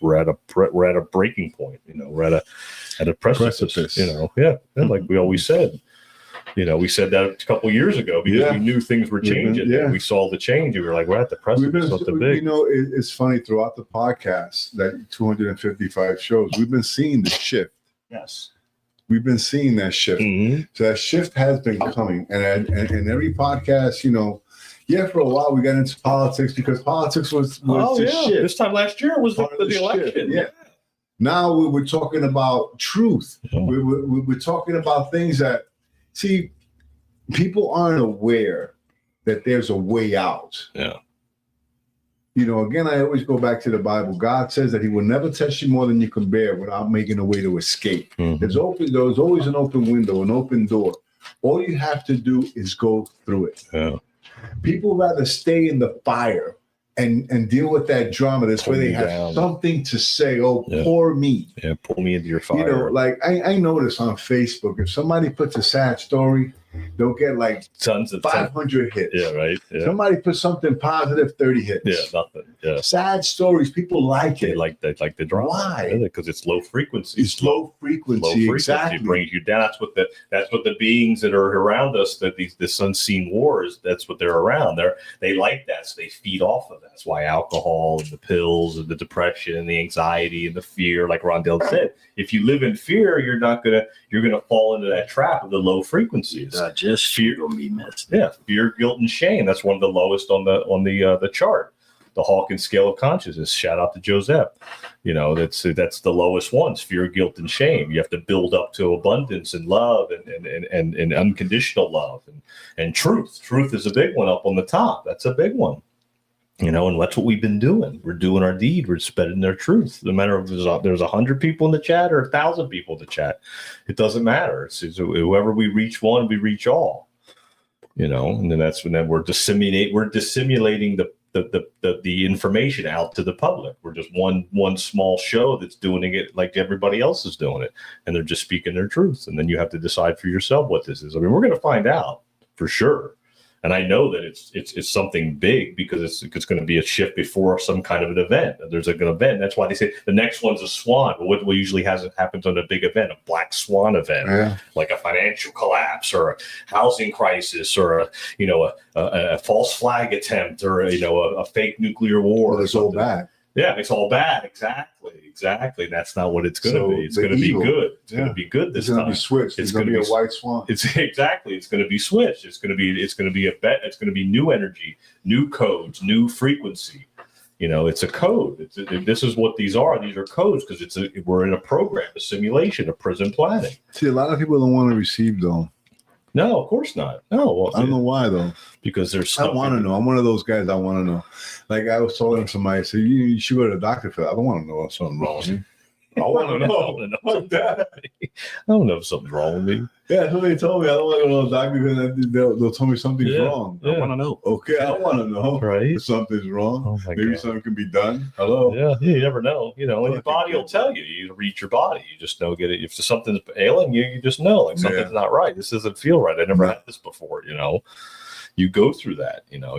We're at a breaking point, we're at a precipice. Like we always said. We said that a couple of years ago because we knew things were changing. Yeah. We saw the change. We were like, we're at the precipice of something big. It's funny, throughout the podcast, that 255 shows, we've been seeing the shift. Yes. We've been seeing that shift. Mm-hmm. So that shift has been coming. And every podcast, for a while we got into politics because politics was the shit. This time last year was the election. Yeah. Now we're talking about truth. Yeah. We're talking about things that, see, people aren't aware that there's a way out. Yeah. Again, I always go back to the Bible. God says that he will never test you more than you can bear without making a way to escape. Mm-hmm. There's always an open window, an open door. All you have to do is go through it. Yeah. People rather stay in the fire and deal with that drama. That's where they have something to say. Oh, poor me. Yeah, pull me into your fire. Like I notice on Facebook, if somebody puts a sad story, they'll get like tons of 500 hits. Yeah, right. Yeah. Somebody puts something positive, 30 hits. Yeah, nothing. Yeah. Sad stories, people like it. They like the drama. Why? Because it's low frequency. It's low frequency. Exactly. It brings you down. That's what the beings that are around us, that this unseen wars, that's what they're around. They like that, so they feed off of that. That's why alcohol and the pills and the depression and the anxiety and the fear, like Rondell said, if you live in fear, you're gonna fall into that trap of the low frequencies. Just fear gonna be missed. Yeah, fear, guilt, and shame. That's one of the lowest on the chart. the Hawkins scale of consciousness. Shout out to Joseph. That's the lowest ones: fear, guilt, and shame. You have to build up to abundance and love and unconditional love and truth. Truth is a big one up on the top. That's a big one. And that's what we've been doing. We're doing our deed. We're spreading their truth. No matter if there's 100 people in the chat or 1,000 people in the chat, it doesn't matter. It's whoever we reach one, we reach all. And then that's when we're disseminating the information out to the public. We're just one small show that's doing it like everybody else is doing it, and they're just speaking their truth. And then you have to decide for yourself what this is. I mean, we're going to find out for sure. And I know that it's something big because it's going to be a shift before some kind of an event. There's an event. That's why they say the next one's a SWAN. But what usually happens on a big event, a black swan event, like a financial collapse or a housing crisis or a false flag attempt or a fake nuclear war. Well, it's all bad. Yeah, it's all bad. Exactly. That's not what it's going to be. It's going to be good. It's going to be good this time. It's going to be switched. It's going to be a white swan. It's going to be switched. It's going to be a bet. It's going to be new energy, new codes, new frequency. It's a code. This is what these are. These are codes because we're in a program, a simulation, a prison planning. See, a lot of people don't want to receive though. No, of course not. No, well, I don't know why though. Because there's. I want to know. I'm one of those guys. I want to know. Like I was telling somebody, I said, you should go to the doctor for that. I don't want to know if something's wrong with me. I want to know. Like that. I don't know if something's wrong with me. Yeah, somebody told me I don't want to go to the doctor because they'll tell me something's wrong. Yeah. I want to know. Okay, I want to know. Right? If something's wrong. Oh my Maybe God. something can be done. Hello. Yeah, you never know. And your body will tell you. You read your body. You just know. Get it. If something's ailing you, you just know like something's not right. This doesn't feel right. I never had this before. You go through that. You know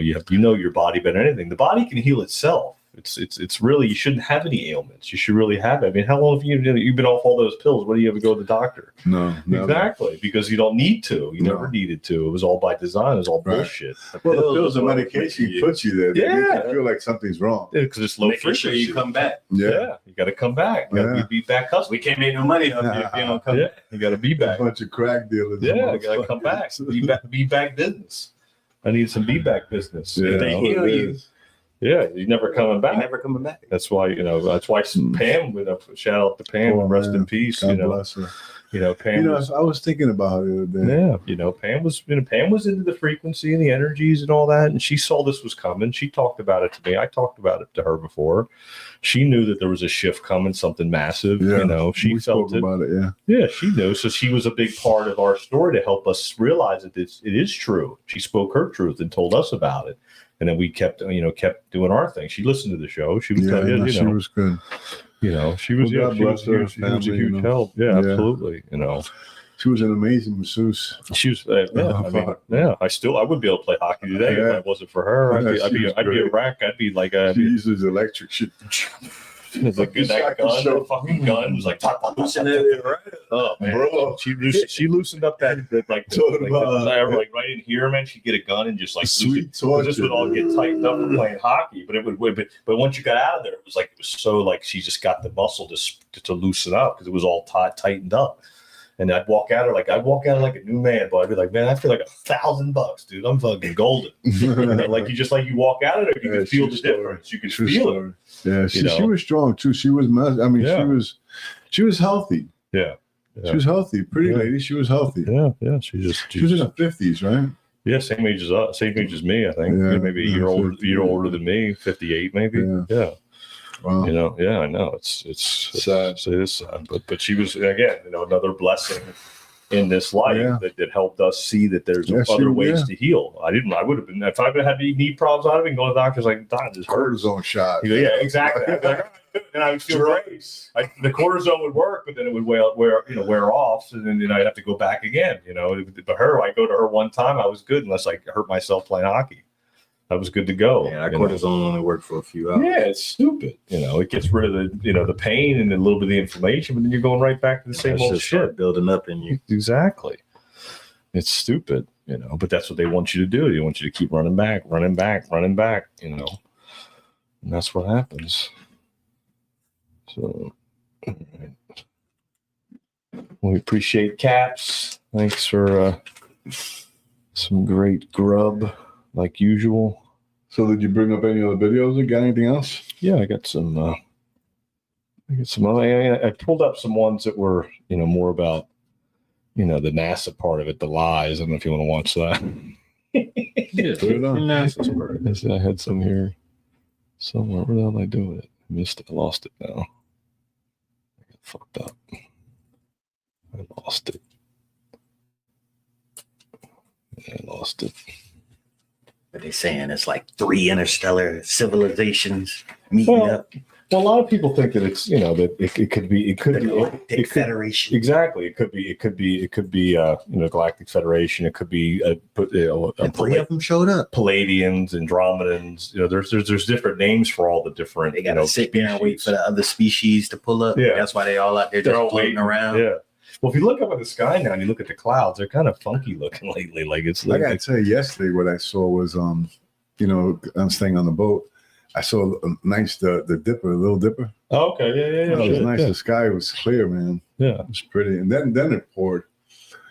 your body better than anything. The body can heal itself. It's really, you shouldn't have any ailments. You should really have it. I mean, how long have you've been off all those pills? What do you ever go to the doctor? No, never. Exactly, because you don't need to. You never needed to. It was all by design. It was all bullshit. Well, the pills and medication puts you there. They make you feel like something's wrong. Because it's low Making frequency. sure you come back. Yeah, you got to come back. You got to be back hustle. We can't make no money off you if you don't come back. You got to be back. A bunch of crack dealers. Yeah, you got to come back. Be back business. I need some be back business. Yeah, They heal you. Yeah, you're never coming back. You're never coming back. That's why, that's why Pam, shout out to Pam, rest in peace. God bless her. Pam. I was thinking about it the other day. Yeah, Pam was into the frequency and the energies and all that, and she saw this was coming. She talked about it to me. I talked about it to her before. She knew that there was a shift coming, something massive. Yeah, she felt it. About it. Yeah, yeah, she knew. So she was a big part of our story to help us realize that it is true. She spoke her truth and told us about it. And then we kept doing our thing. She listened to the show. She would tell you, she was good. She was, God bless her she was a huge help. Yeah, absolutely. She was an amazing masseuse. She was, I wouldn't be able to play hockey today if it wasn't for her. I'd be a wreck. I'd be like she uses electric shit. It's like that gun, that fucking gun was like, oh man, bro. She loosened up that like right in here, man. She'd get a gun and just like sweet torture. This would all get tightened up from playing hockey, but but once you got out of there, it was so like she just got the muscle to loosen up because it was all tightened up. And I'd walk out like a new man, but I'd be like, man, I feel like $1,000, dude. I'm fucking golden. You walk out of there, you can feel the difference. You can feel it. Yeah, she was strong too. She was, she was healthy. Yeah. She was healthy. Pretty lady. She was healthy. Yeah. She was in her 50s, right? Yeah, same age as me, I think. Yeah, maybe a year older than me, 58 maybe. Yeah. Wow. I know it's sad. It is sad, but she was again, another blessing in this life that helped us see that there's other ways to heal. I would have been if I had any knee problems. I'd have been going to the doctors like, this hurts. Cortisone shot. Yeah, exactly. And I would feel great. The cortisone would work, but then it would wear off, and then I'd have to go back again. But I go to her one time, I was good unless I hurt myself playing hockey. I was good to go. Yeah, cortisone only worked for a few hours. Yeah, it's stupid. It gets rid of the pain and a little bit of the inflammation, but then you're going right back to the same old shit building up in you. Exactly. It's stupid, but that's what they want you to do. They want you to keep running back, and that's what happens. So we appreciate Caps. Thanks for some great grub. Like usual. So did you bring up any other videos? You got anything else? Yeah, I got some. I pulled up some ones that were, more about, the NASA part of it, the lies. I don't know if you want to watch that. Yeah, put it on. NASA's part. I had some here somewhere. Where the hell did I do it? I missed it. I lost it now. I got fucked up. I lost it. But they're saying it's like 3 interstellar civilizations meeting up. Well, a lot of people think that it's that it could be Galactic Federation. Exactly, it could be Galactic Federation. It could be and 3 of them showed up. Palladians, Andromedans. There's different names for all the different. They gotta sit there and wait for the other species to pull up. Yeah, that's why they all out there just floating around. Yeah. Well, if you look up at the sky now and you look at the clouds, they're kind of funky looking lately. Like it's. I gotta tell you, yesterday what I saw was I'm staying on the boat. I saw a nice the Dipper, the Little Dipper. Oh, okay, yeah. It was nice. Yeah. The sky was clear, man. Yeah, it was pretty. And then it poured.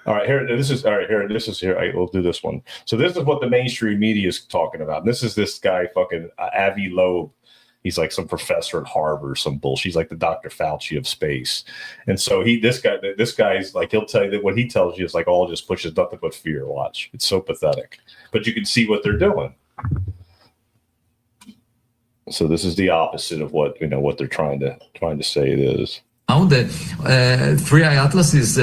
All right, here. We'll do this one. So this is what the mainstream media is talking about. And this guy, fucking Avi Loeb. He's like some professor at Harvard or some bullshit. He's like the Dr. Fauci of space. And so this guy's like, he'll tell you that what he tells you is like all just pushes nothing but fear. Watch. It's so pathetic. But you can see what they're doing. So this is the opposite of what they're trying to say it is. Now the 3i Atlas is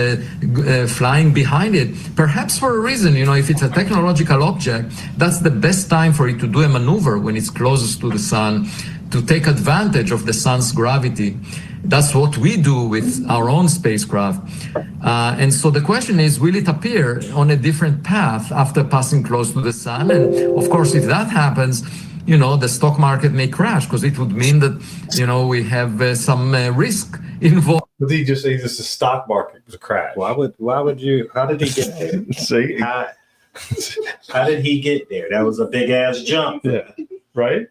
flying behind it, perhaps for a reason. If it's a technological object, that's the best time for it to do a maneuver when it's closest to the sun, to take advantage of the sun's gravity. That's what we do with our own spacecraft. And so the question is, will it appear on a different path after passing close to the sun? And of course, if that happens, the stock market may crash, because it would mean that, we have some risk involved. But he just says the stock market was a crash. Why would you? How did he get there? See, how did he get there? That was a big ass jump. Yeah, right.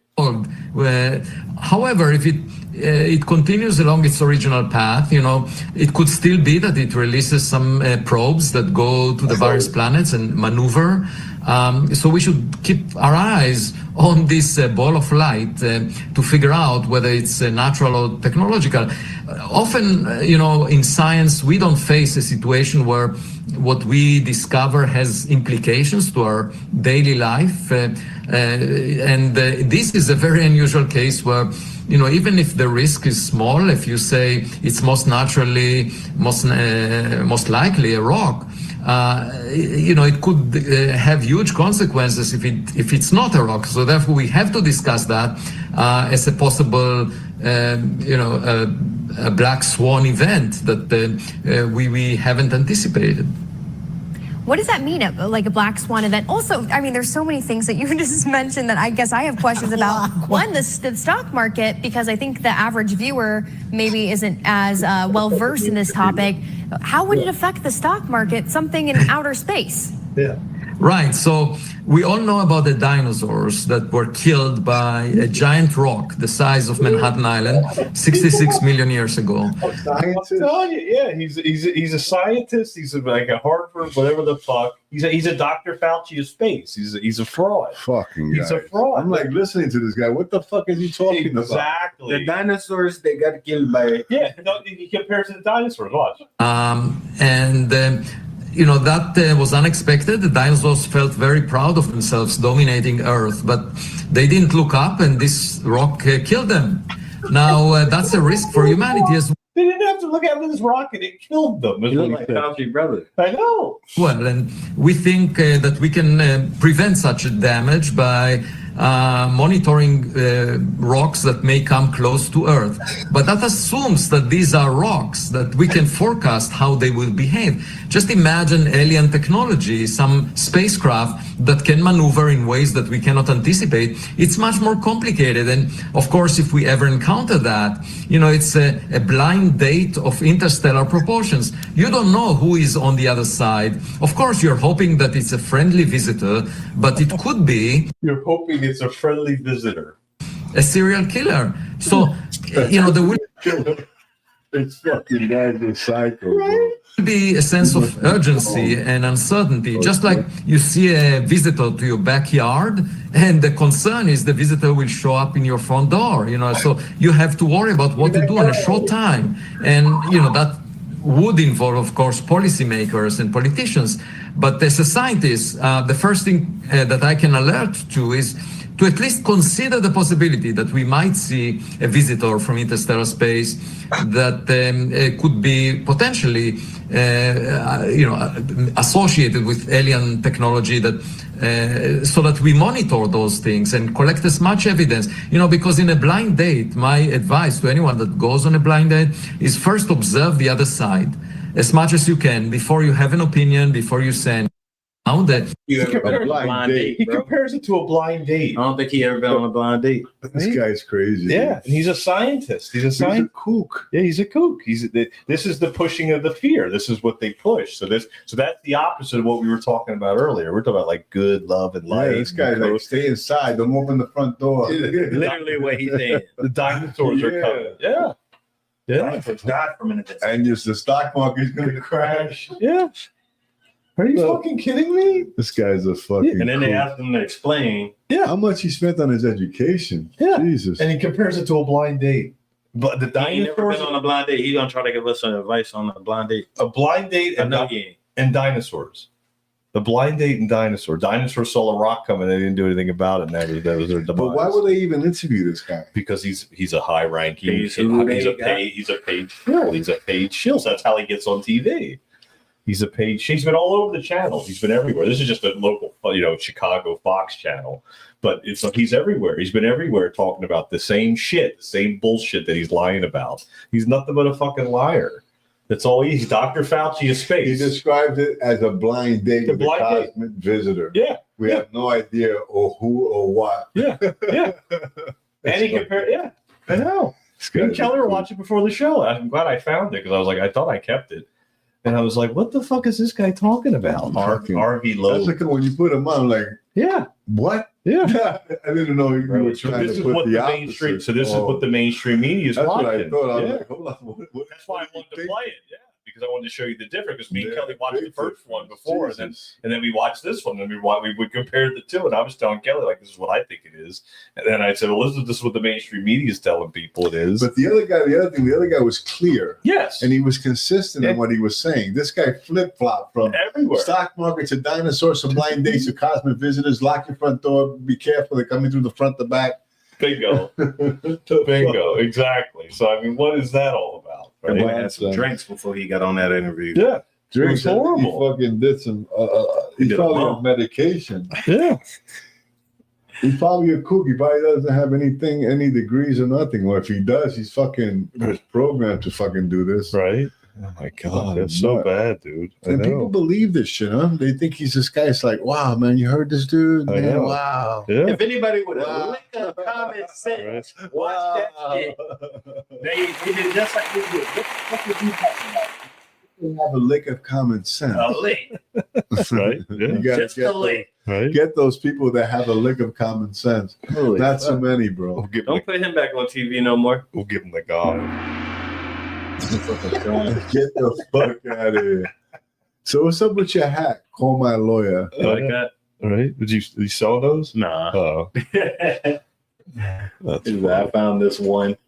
However, if it continues along its original path, it could still be that it releases some probes that go to the various planets and maneuver. So we should keep our eyes on this ball of light to figure out whether it's natural or technological. Often, in science, we don't face a situation where what we discover has implications to our daily life. And this is a very unusual case where, even if the risk is small, if you say it's most likely a rock, it could have huge consequences if it's not a rock. So therefore, we have to discuss that as a possible, a black swan event that we haven't anticipated. What does that mean, like a black swan event? Also, there's so many things that you just mentioned that I guess I have questions about. One, the stock market, because I think the average viewer maybe isn't as well versed in this topic. How would it affect the stock market, something in outer space? Yeah. Right. So we all know about the dinosaurs that were killed by a giant rock the size of Manhattan Island 66 million years ago. I'm telling you, yeah, he's a scientist. He's like a Harvard, whatever the fuck. He's a Dr. Fauci of space. He's a fraud. Fucking guy. He's a fraud. I'm like listening to this guy. What the fuck is he talking about? Exactly. The dinosaurs, they got killed by. Yeah, he compares to the dinosaurs. Watch. That was unexpected. The dinosaurs felt very proud of themselves dominating Earth, but they didn't look up, and this rock killed them. Now, that's a risk for humanity as well. They didn't have to look after this rock, and it killed them. You look like Fauci brother. I know. Well, and we think that we can prevent such a damage by monitoring rocks that may come close to Earth. But that assumes that these are rocks, that we can forecast how they will behave. Just imagine alien technology, some spacecraft that can maneuver in ways that we cannot anticipate. It's much more complicated. And of course, if we ever encounter that, it's a blind date of interstellar proportions. You don't know who is on the other side. Of course, you're hoping that it's a friendly visitor, but it could be... You're hoping it's a friendly visitor. A serial killer. So, there will... It's fucking guys are psycho, bro. Be a sense of urgency and uncertainty, just like you see a visitor to your backyard, and the concern is the visitor will show up in your front door. So you have to worry about what to do in a short time, and that would involve, of course, policymakers and politicians. But as a scientist, the first thing that I can alert to is to at least consider the possibility that we might see a visitor from interstellar space that could be potentially, associated with alien technology, that so that we monitor those things and collect as much evidence. Because in a blind date, my advice to anyone that goes on a blind date is first observe the other side as much as you can before you have an opinion, before you send. You ever been on a blind date? He compares it to a blind date. I don't think he ever been on a blind date. This guy's crazy. Yeah, and he's a scientist. He's a kook. Yeah, he's a kook. This is the pushing of the fear. This is what they push. So that's the opposite of what we were talking about earlier. We're talking about like good, love, and light. Yeah, this guy's like, stay inside. Don't open the front door. Literally what he's saying. The dinosaurs are coming. Yeah. Dinosaurs died from an and just the stock market's going to crash. Yeah. Are you fucking kidding me? This guy's a fucking. And then they asked him to explain. Yeah. How much he spent on his education. Yeah. Jesus. And he compares it to a blind date. But the He ain't never been on a blind date. He's gonna try to give us some advice on a blind date. A blind date and dinosaurs. The blind date and dinosaur. Dinosaurs saw a rock coming. They didn't do anything about it. And that was their demise. But why would they even interview this guy? Because he's a high ranking. He's a paid shill. He's a paid shill. So that's how he gets on TV. He's a paid. He's been all over the channels. He's been everywhere. This is just a local, Chicago Fox channel, but it's like he's everywhere. He's been everywhere talking about the same shit, the same bullshit that he's lying about. He's nothing but a fucking liar. That's all he's. Dr. Fauci of space. He describes it as a blind date with a cosmic visitor. Yeah, we have no idea or who or what. Yeah. And he compared. Yeah, I know. Me and Kelly were watching before the show. I'm glad I found it because I was like, I thought I kept it. And I was like, what the fuck is this guy talking about? RV Lowe. That's like when you put him on, like, yeah. What? Yeah. I didn't know you were trying to put the mainstream. So this is what the mainstream media is watching. What I thought. I was like, hold on. That's why I wanted to play it. Yeah. Because I wanted to show you the difference. Because me and Kelly watched the first one before, and then we watched this one, and we compared the two. And I was telling Kelly, like, this is what I think it is. And then I said, well, this is what the mainstream media is telling people it is. But the other guy was clear. Yes. And he was consistent in what he was saying. This guy flip-flopped from everywhere. Stock market to dinosaurs to blind dates to cosmic visitors. Lock your front door. Be careful. They're coming through the front, the back. Bingo. Bingo. Exactly. So, I mean, what is that all about? Right? He had some drinks before he got on that interview. Yeah. Drinks. Horrible. He fucking did some, he's probably on medication. Yeah. He's probably a kook. He probably doesn't have any degrees or nothing. Or if he does, he's programmed to fucking do this. Right. Oh my God, that's so bad, dude. And people believe this shit, huh? They think he's this guy. It's like, wow, man, you heard this dude? Man, wow. Yeah. If anybody would have lick of common sense, watch that shit. They did just like we did. What would you have a lick of common sense? A lick. Right. Yeah. You gotta just a lick. Right. Get those people that have a lick of common sense. Not so many, bro. Don't put him back on TV no more. We'll give him the God. Get the fuck out of here. So what's up with your hat? Call my lawyer. Like that? All right. Did you sell those? Nah. Oh. I found this one.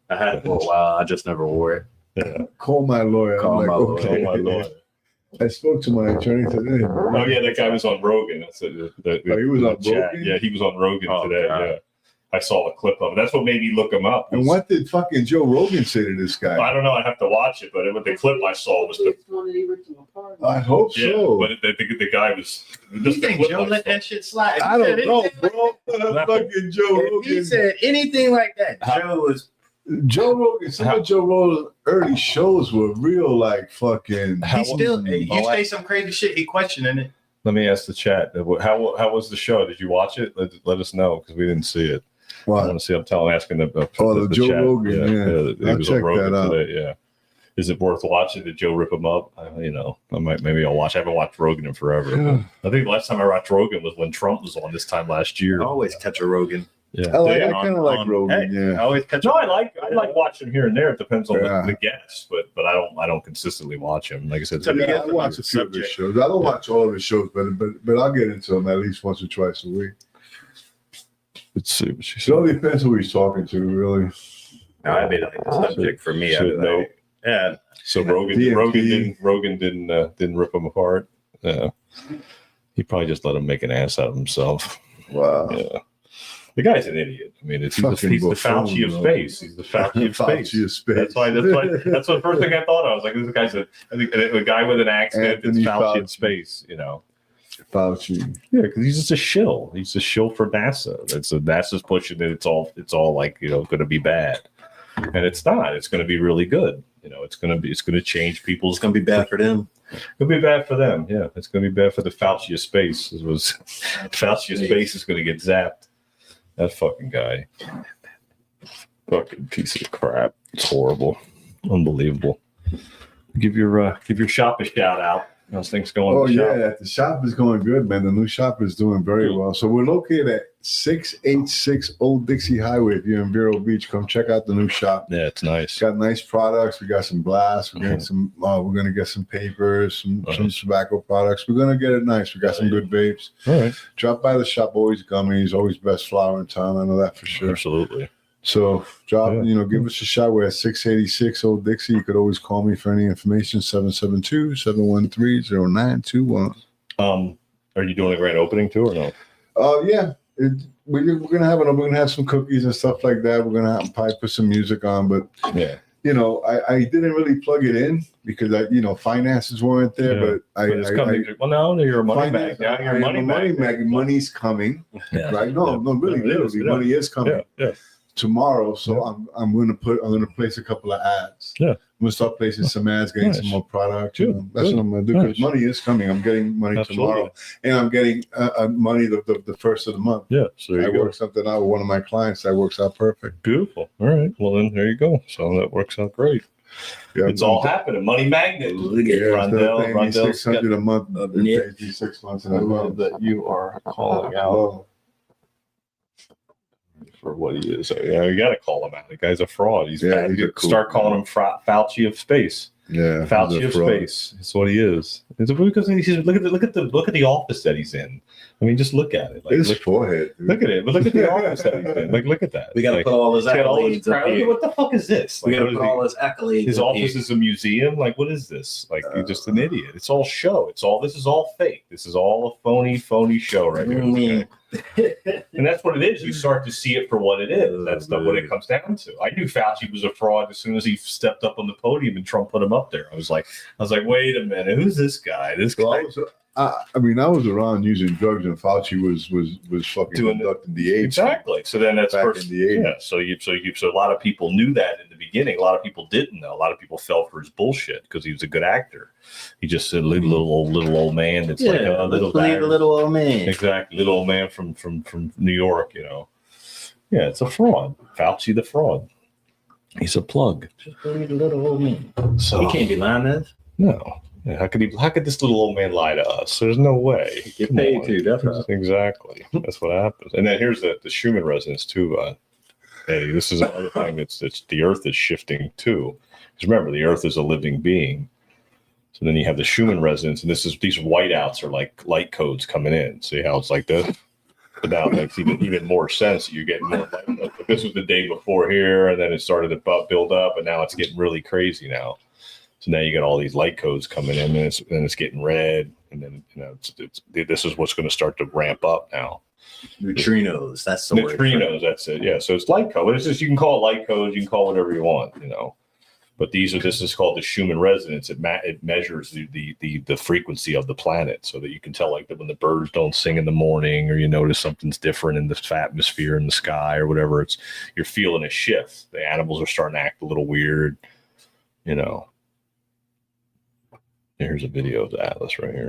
I had it for a while. I just never wore it. Yeah. Call my lawyer. Call my lawyer. I spoke to my attorney today. Oh yeah, that guy was on Rogan. He was on Rogan? Yeah, he was on Rogan today. God. Yeah. I saw a clip of it. That's what made me look him up. And what did fucking Joe Rogan say to this guy? I don't know. I have to watch it, but the clip I saw was I hope so. But the guy was. You think Joe let that shit slide? I don't know, bro. Fucking Joe Rogan. He said anything like that. Joe Rogan. Some of Joe Rogan's early shows were real, like fucking. You say some crazy shit. He questioning it. Let me ask the chat. How was the show? Did you watch it? Let us know because we didn't see it. Wow. I want to see. I'm asking the Joe chat. Rogan. Yeah. He was on Rogan today. Yeah. Is it worth watching? Did Joe rip him up? Maybe I'll watch. I haven't watched Rogan in forever. Yeah. I think the last time I watched Rogan was when Trump was on this time last year. I always catch a Rogan. Yeah. I kind of like Rogan. Hey, I Yeah. always catch No, up. I like watching here and there. It depends on Yeah. the guests, but I don't consistently watch him. Like I said, To me, Yeah, it's I watch a a few of his subject. shows. I don't watch all of his shows, but I'll get into them at least once or twice a week. let's see what she It said. all depends who he's talking to, really. No, I'd be like the subject for me. I'd be Should know. like, yeah. So DMT. Rogan didn't rip him apart. He probably just let him make an ass out of himself. Wow. Yeah. The guy's an idiot. I mean, he's the Fucking Fauci of buffoon, space. He's the Fauci of Fauci space. of space. That's the first thing I thought of. I was like, this guy's I think a guy with an accent. Anthony It's Fauci of Fauci. space, you know. Fauci. Yeah, because he's just a shill. He's a shill for NASA. NASA's pushing it. It's all like, going to be bad, and it's not. It's going to be really good. It's going to change people's. It's gonna be bad for them. It'll be bad for them. Yeah, it's going to be bad for the Fauci of space. Fauci of space is going to get zapped. That fucking guy. Fucking piece of crap. It's horrible. Unbelievable. Give your shop a shout out. How's things going? Oh in the shop? yeah, the shop is going good, man. The new shop is doing very well. So we're located at 686 Old Dixie Highway. If you're in Vero Beach, come check out the new shop. Yeah, it's nice. Got nice products. We got some glass. We're getting some. We're gonna get some papers, some tobacco products. We're gonna get it nice. We got some good vapes. All right. Drop by the shop. Always gummies. Always best flower in town. I know that for sure. Absolutely. So drop. Yeah. Give us a shot. We're at 686 Old Dixie. You could always call me for any information. 772-713-0921. Are you doing a grand opening too or no? Yeah. We're gonna have some cookies and stuff like that. We're gonna put some music on, but Yeah. I didn't really plug it in because finances weren't there. Yeah. But But it's coming. Well, no, you're a money bag. Now you're a money bag. Money's coming. Yeah. Right? No, really, Yeah, it is, literally, yeah. money is coming Yeah. tomorrow. So I'm gonna place a couple of ads. Yeah. I'm gonna start placing some ads, getting Nice. some more product. Good. That's what I'm gonna do because Nice. money is coming. I'm getting money Absolutely. tomorrow, and I'm getting money the first of the month. Yeah. So there I you go. work something out with one of my clients. That works out perfect. Beautiful. All right. Well, then there you go. So that works out great. Yeah, It's all happening. Money magnet. Look at Rondell Rondell's got- $600 a month. It Yeah. pays me 6 months in I a love month. that you are calling out Oh, for what he is. Yeah, you got to call him out. The guy's a fraud. He's Yeah, he's a cool start calling guy. him Fauci of space. yeah, Fauci he's a of fraud. space. That's what he is. It's because look at the office that he's in. I mean, just look at it. Like, His look, forehead. dude. look at it. But look at the office that he's in. Like, look at that. We gotta like, put all his he's got all these accolades up crowd- here. What the fuck is this? We Like, gotta what is put he- all his accolades. his up office here. is a museum. Like, what is this? Like, you're just an idiot. It's all show. This is all fake. This is all a phony show right here. Mm. And that's what it is. You start to see it for what it is. That's what it comes down to. I knew Fauci was a fraud as soon as he stepped up on the podium and Trump put him up there. I was like, wait a minute, who's this guy? This Well, guy. I was around using drugs, and Fauci was fucking Doing conducting the AIDS. Exactly. So then that's Back first. in the 80s. Yeah. So a lot of people knew that in the beginning. A lot of people didn't know. A lot of people fell for his bullshit because he was a good actor. He just said little old man. That's like a little believe the little old man. Exactly, little old man from New York. Yeah, it's a fraud. Fauci the fraud. He's a plug. Just believe the little old man. So He can't be lying to us. No. Yeah, how could this little old man lie to us? There's no way. Get Come paid on. too. That's right. Exactly. That's what happens. And then here's the Schumann resonance too. Eddie, this is another thing that's the Earth is shifting too. Because remember, the Earth is a living being. So then you have the Schumann resonance, and these whiteouts are like light codes coming in. See how it's like this? But now it makes even more sense. You're getting more light codes. But this was the day before here, and then it started to build up, and now it's getting really crazy now. So now you got all these light codes coming in, and it's getting red, and then this is what's going to start to ramp up now. Neutrinos. That's the word. Neutrinos, that's it. Yeah, so it's light code. It's just you can call it light codes, you can call it whatever you want, But this is called the Schumann resonance. It measures the frequency of the planet, so that you can tell like that when the birds don't sing in the morning, or you notice something's different in the atmosphere in the sky or whatever. You're feeling a shift. The animals are starting to act a little weird, Here's a video of the atlas right here.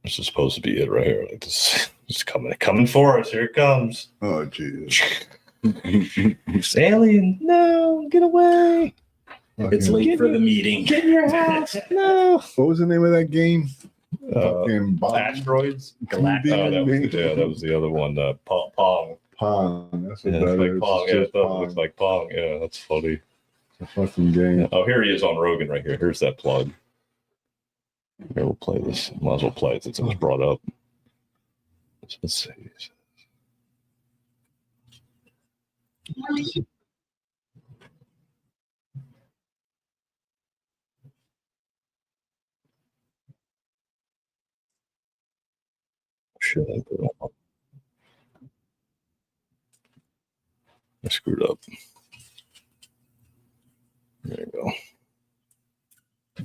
This is supposed to be it right here. Like this, it's coming for us. Here it comes. Oh, Jesus. It's alien. No, get away. It's late for the meeting. Get in your house. No. What was the name of that game? Fucking bomb. Asteroids. Galactic. Oh, that was the other one. Pong. Pong. That's what Yeah, that it's like is. Pong. It's Yeah, just it Pong. looks like Pong. Yeah, that's funny. A fucking game. Oh, here he is on Rogan right here. Here's that plug. Here, we'll play this. Might as well play it since it was brought up. Let's see. Should I put it on? I screwed up. There you go.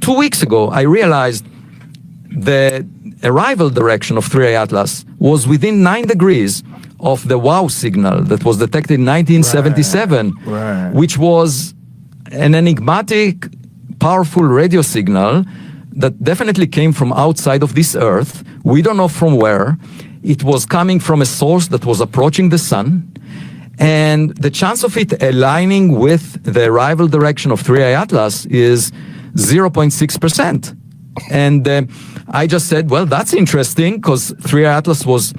2 weeks ago, I realized the arrival direction of 3i Atlas was within 9 degrees of the WOW signal that was detected in 1977, Right. which was an enigmatic, powerful radio signal that definitely came from outside of this Earth. We don't know from where. It was coming from a source that was approaching the sun. And the chance of it aligning with the arrival direction of 3i Atlas is 0.6%. And I just said, well, that's interesting, because 3i Atlas was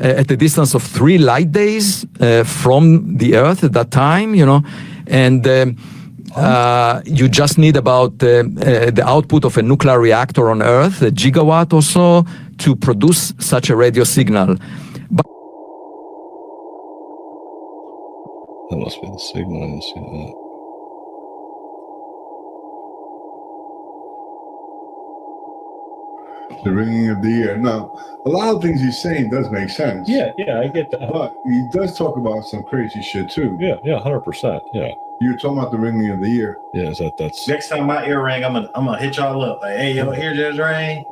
at a distance of 3 light days from the Earth at that time, you know, and you just need about the output of a nuclear reactor on Earth, a gigawatt or so, to produce such a radio signal. That must be the signal. I didn't see that. The ringing of the ear. Now, a lot of things he's saying does make sense. Yeah, I get that. But he does talk about some crazy shit too. Yeah, 100%. Yeah. You were talking about the ringing of the ear. Yeah, that's Next time my ear ring, I'm gonna hit y'all up. Like, hey, your ear just rang.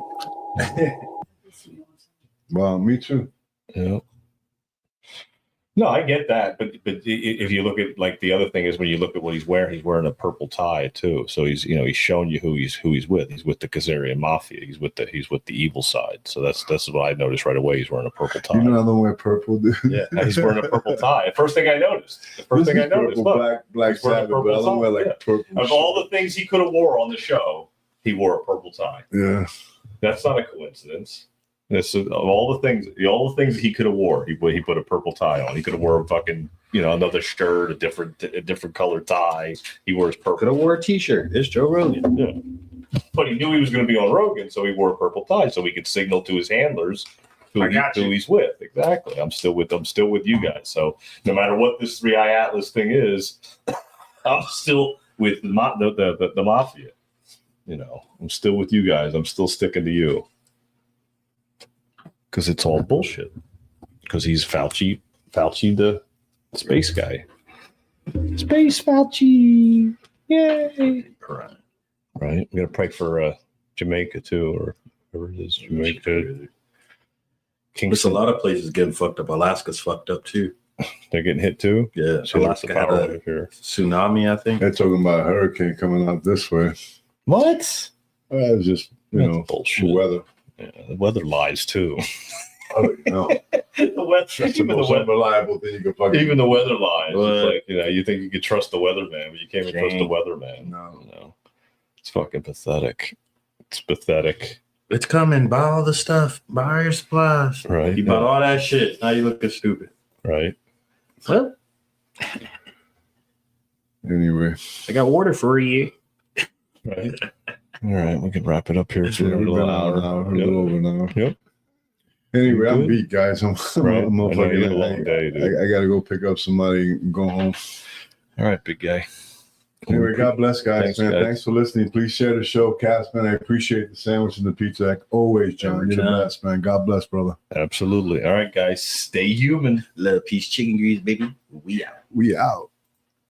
Well, me too. yeah. No, I get that, but if you look at, like, the other thing is when you look at what he's wearing a purple tie too. So he's showing you who he's with. He's with the Khazarian mafia. He's with the evil side. So that's what I noticed right away. He's wearing a purple tie. You know I don't wear purple, dude. Yeah, he's wearing a purple tie. First thing I noticed. Look, Black he's wearing a Sabbath, but I don't wear like purple. of all the things he could have wore on the show, he wore a purple tie. Yeah. That's not a coincidence. This of all the things he could have wore, he put a purple tie on. He could have wore a fucking, another shirt, a different colored tie. He wears purple. Could have wore a T-shirt. It's Joe Rogan. Yeah. But he knew he was going to be on Rogan, so he wore a purple tie so he could signal to his handlers who he's with. Exactly. I'm still with you guys. So no matter what this 3i Atlas thing is, I'm still with the mafia. I'm still with you guys. I'm still sticking to you. Because it's all bullshit. Because he's Fauci the space guy. Space Fauci. Yay. Right. Right. I'm going to pray for Jamaica too, or whatever it is. Jamaica. There's a lot of places getting fucked up. Alaska's fucked up too. They're getting hit too? Yeah. So Alaska had a tsunami, I think. They're talking about a hurricane coming out this way. What? It's just, bullshit. the weather. Yeah, the weather lies too. The weather, That's the most unreliable thing you can fucking even the weather lies. What? It's like, you think you could trust the weatherman, but you can't even trust the weatherman. No. It's fucking pathetic. It's pathetic. It's coming. Buy all the stuff. Buy all your supplies. Right. You bought all that shit. Now you looking stupid. Right. Well, Anyway. I got water for you. Right. All right. We can wrap it up here. We've been out an hour, a little over an hour. Yep. Anyway, I'm Good. beat, guys. I'm Right. I'm I know you had a long day, dude. I got to go pick up somebody and go home. All right, big guy. Anyway, God bless, guys, Thanks, man. guys. Thanks for listening. Please share the show, Cast, man. I appreciate the sandwich and the pizza. Like always, John. Every You're time. the best, man. God bless, brother. Absolutely. All right, guys. Stay human. Love, peace, chicken grease, baby. We out. We out.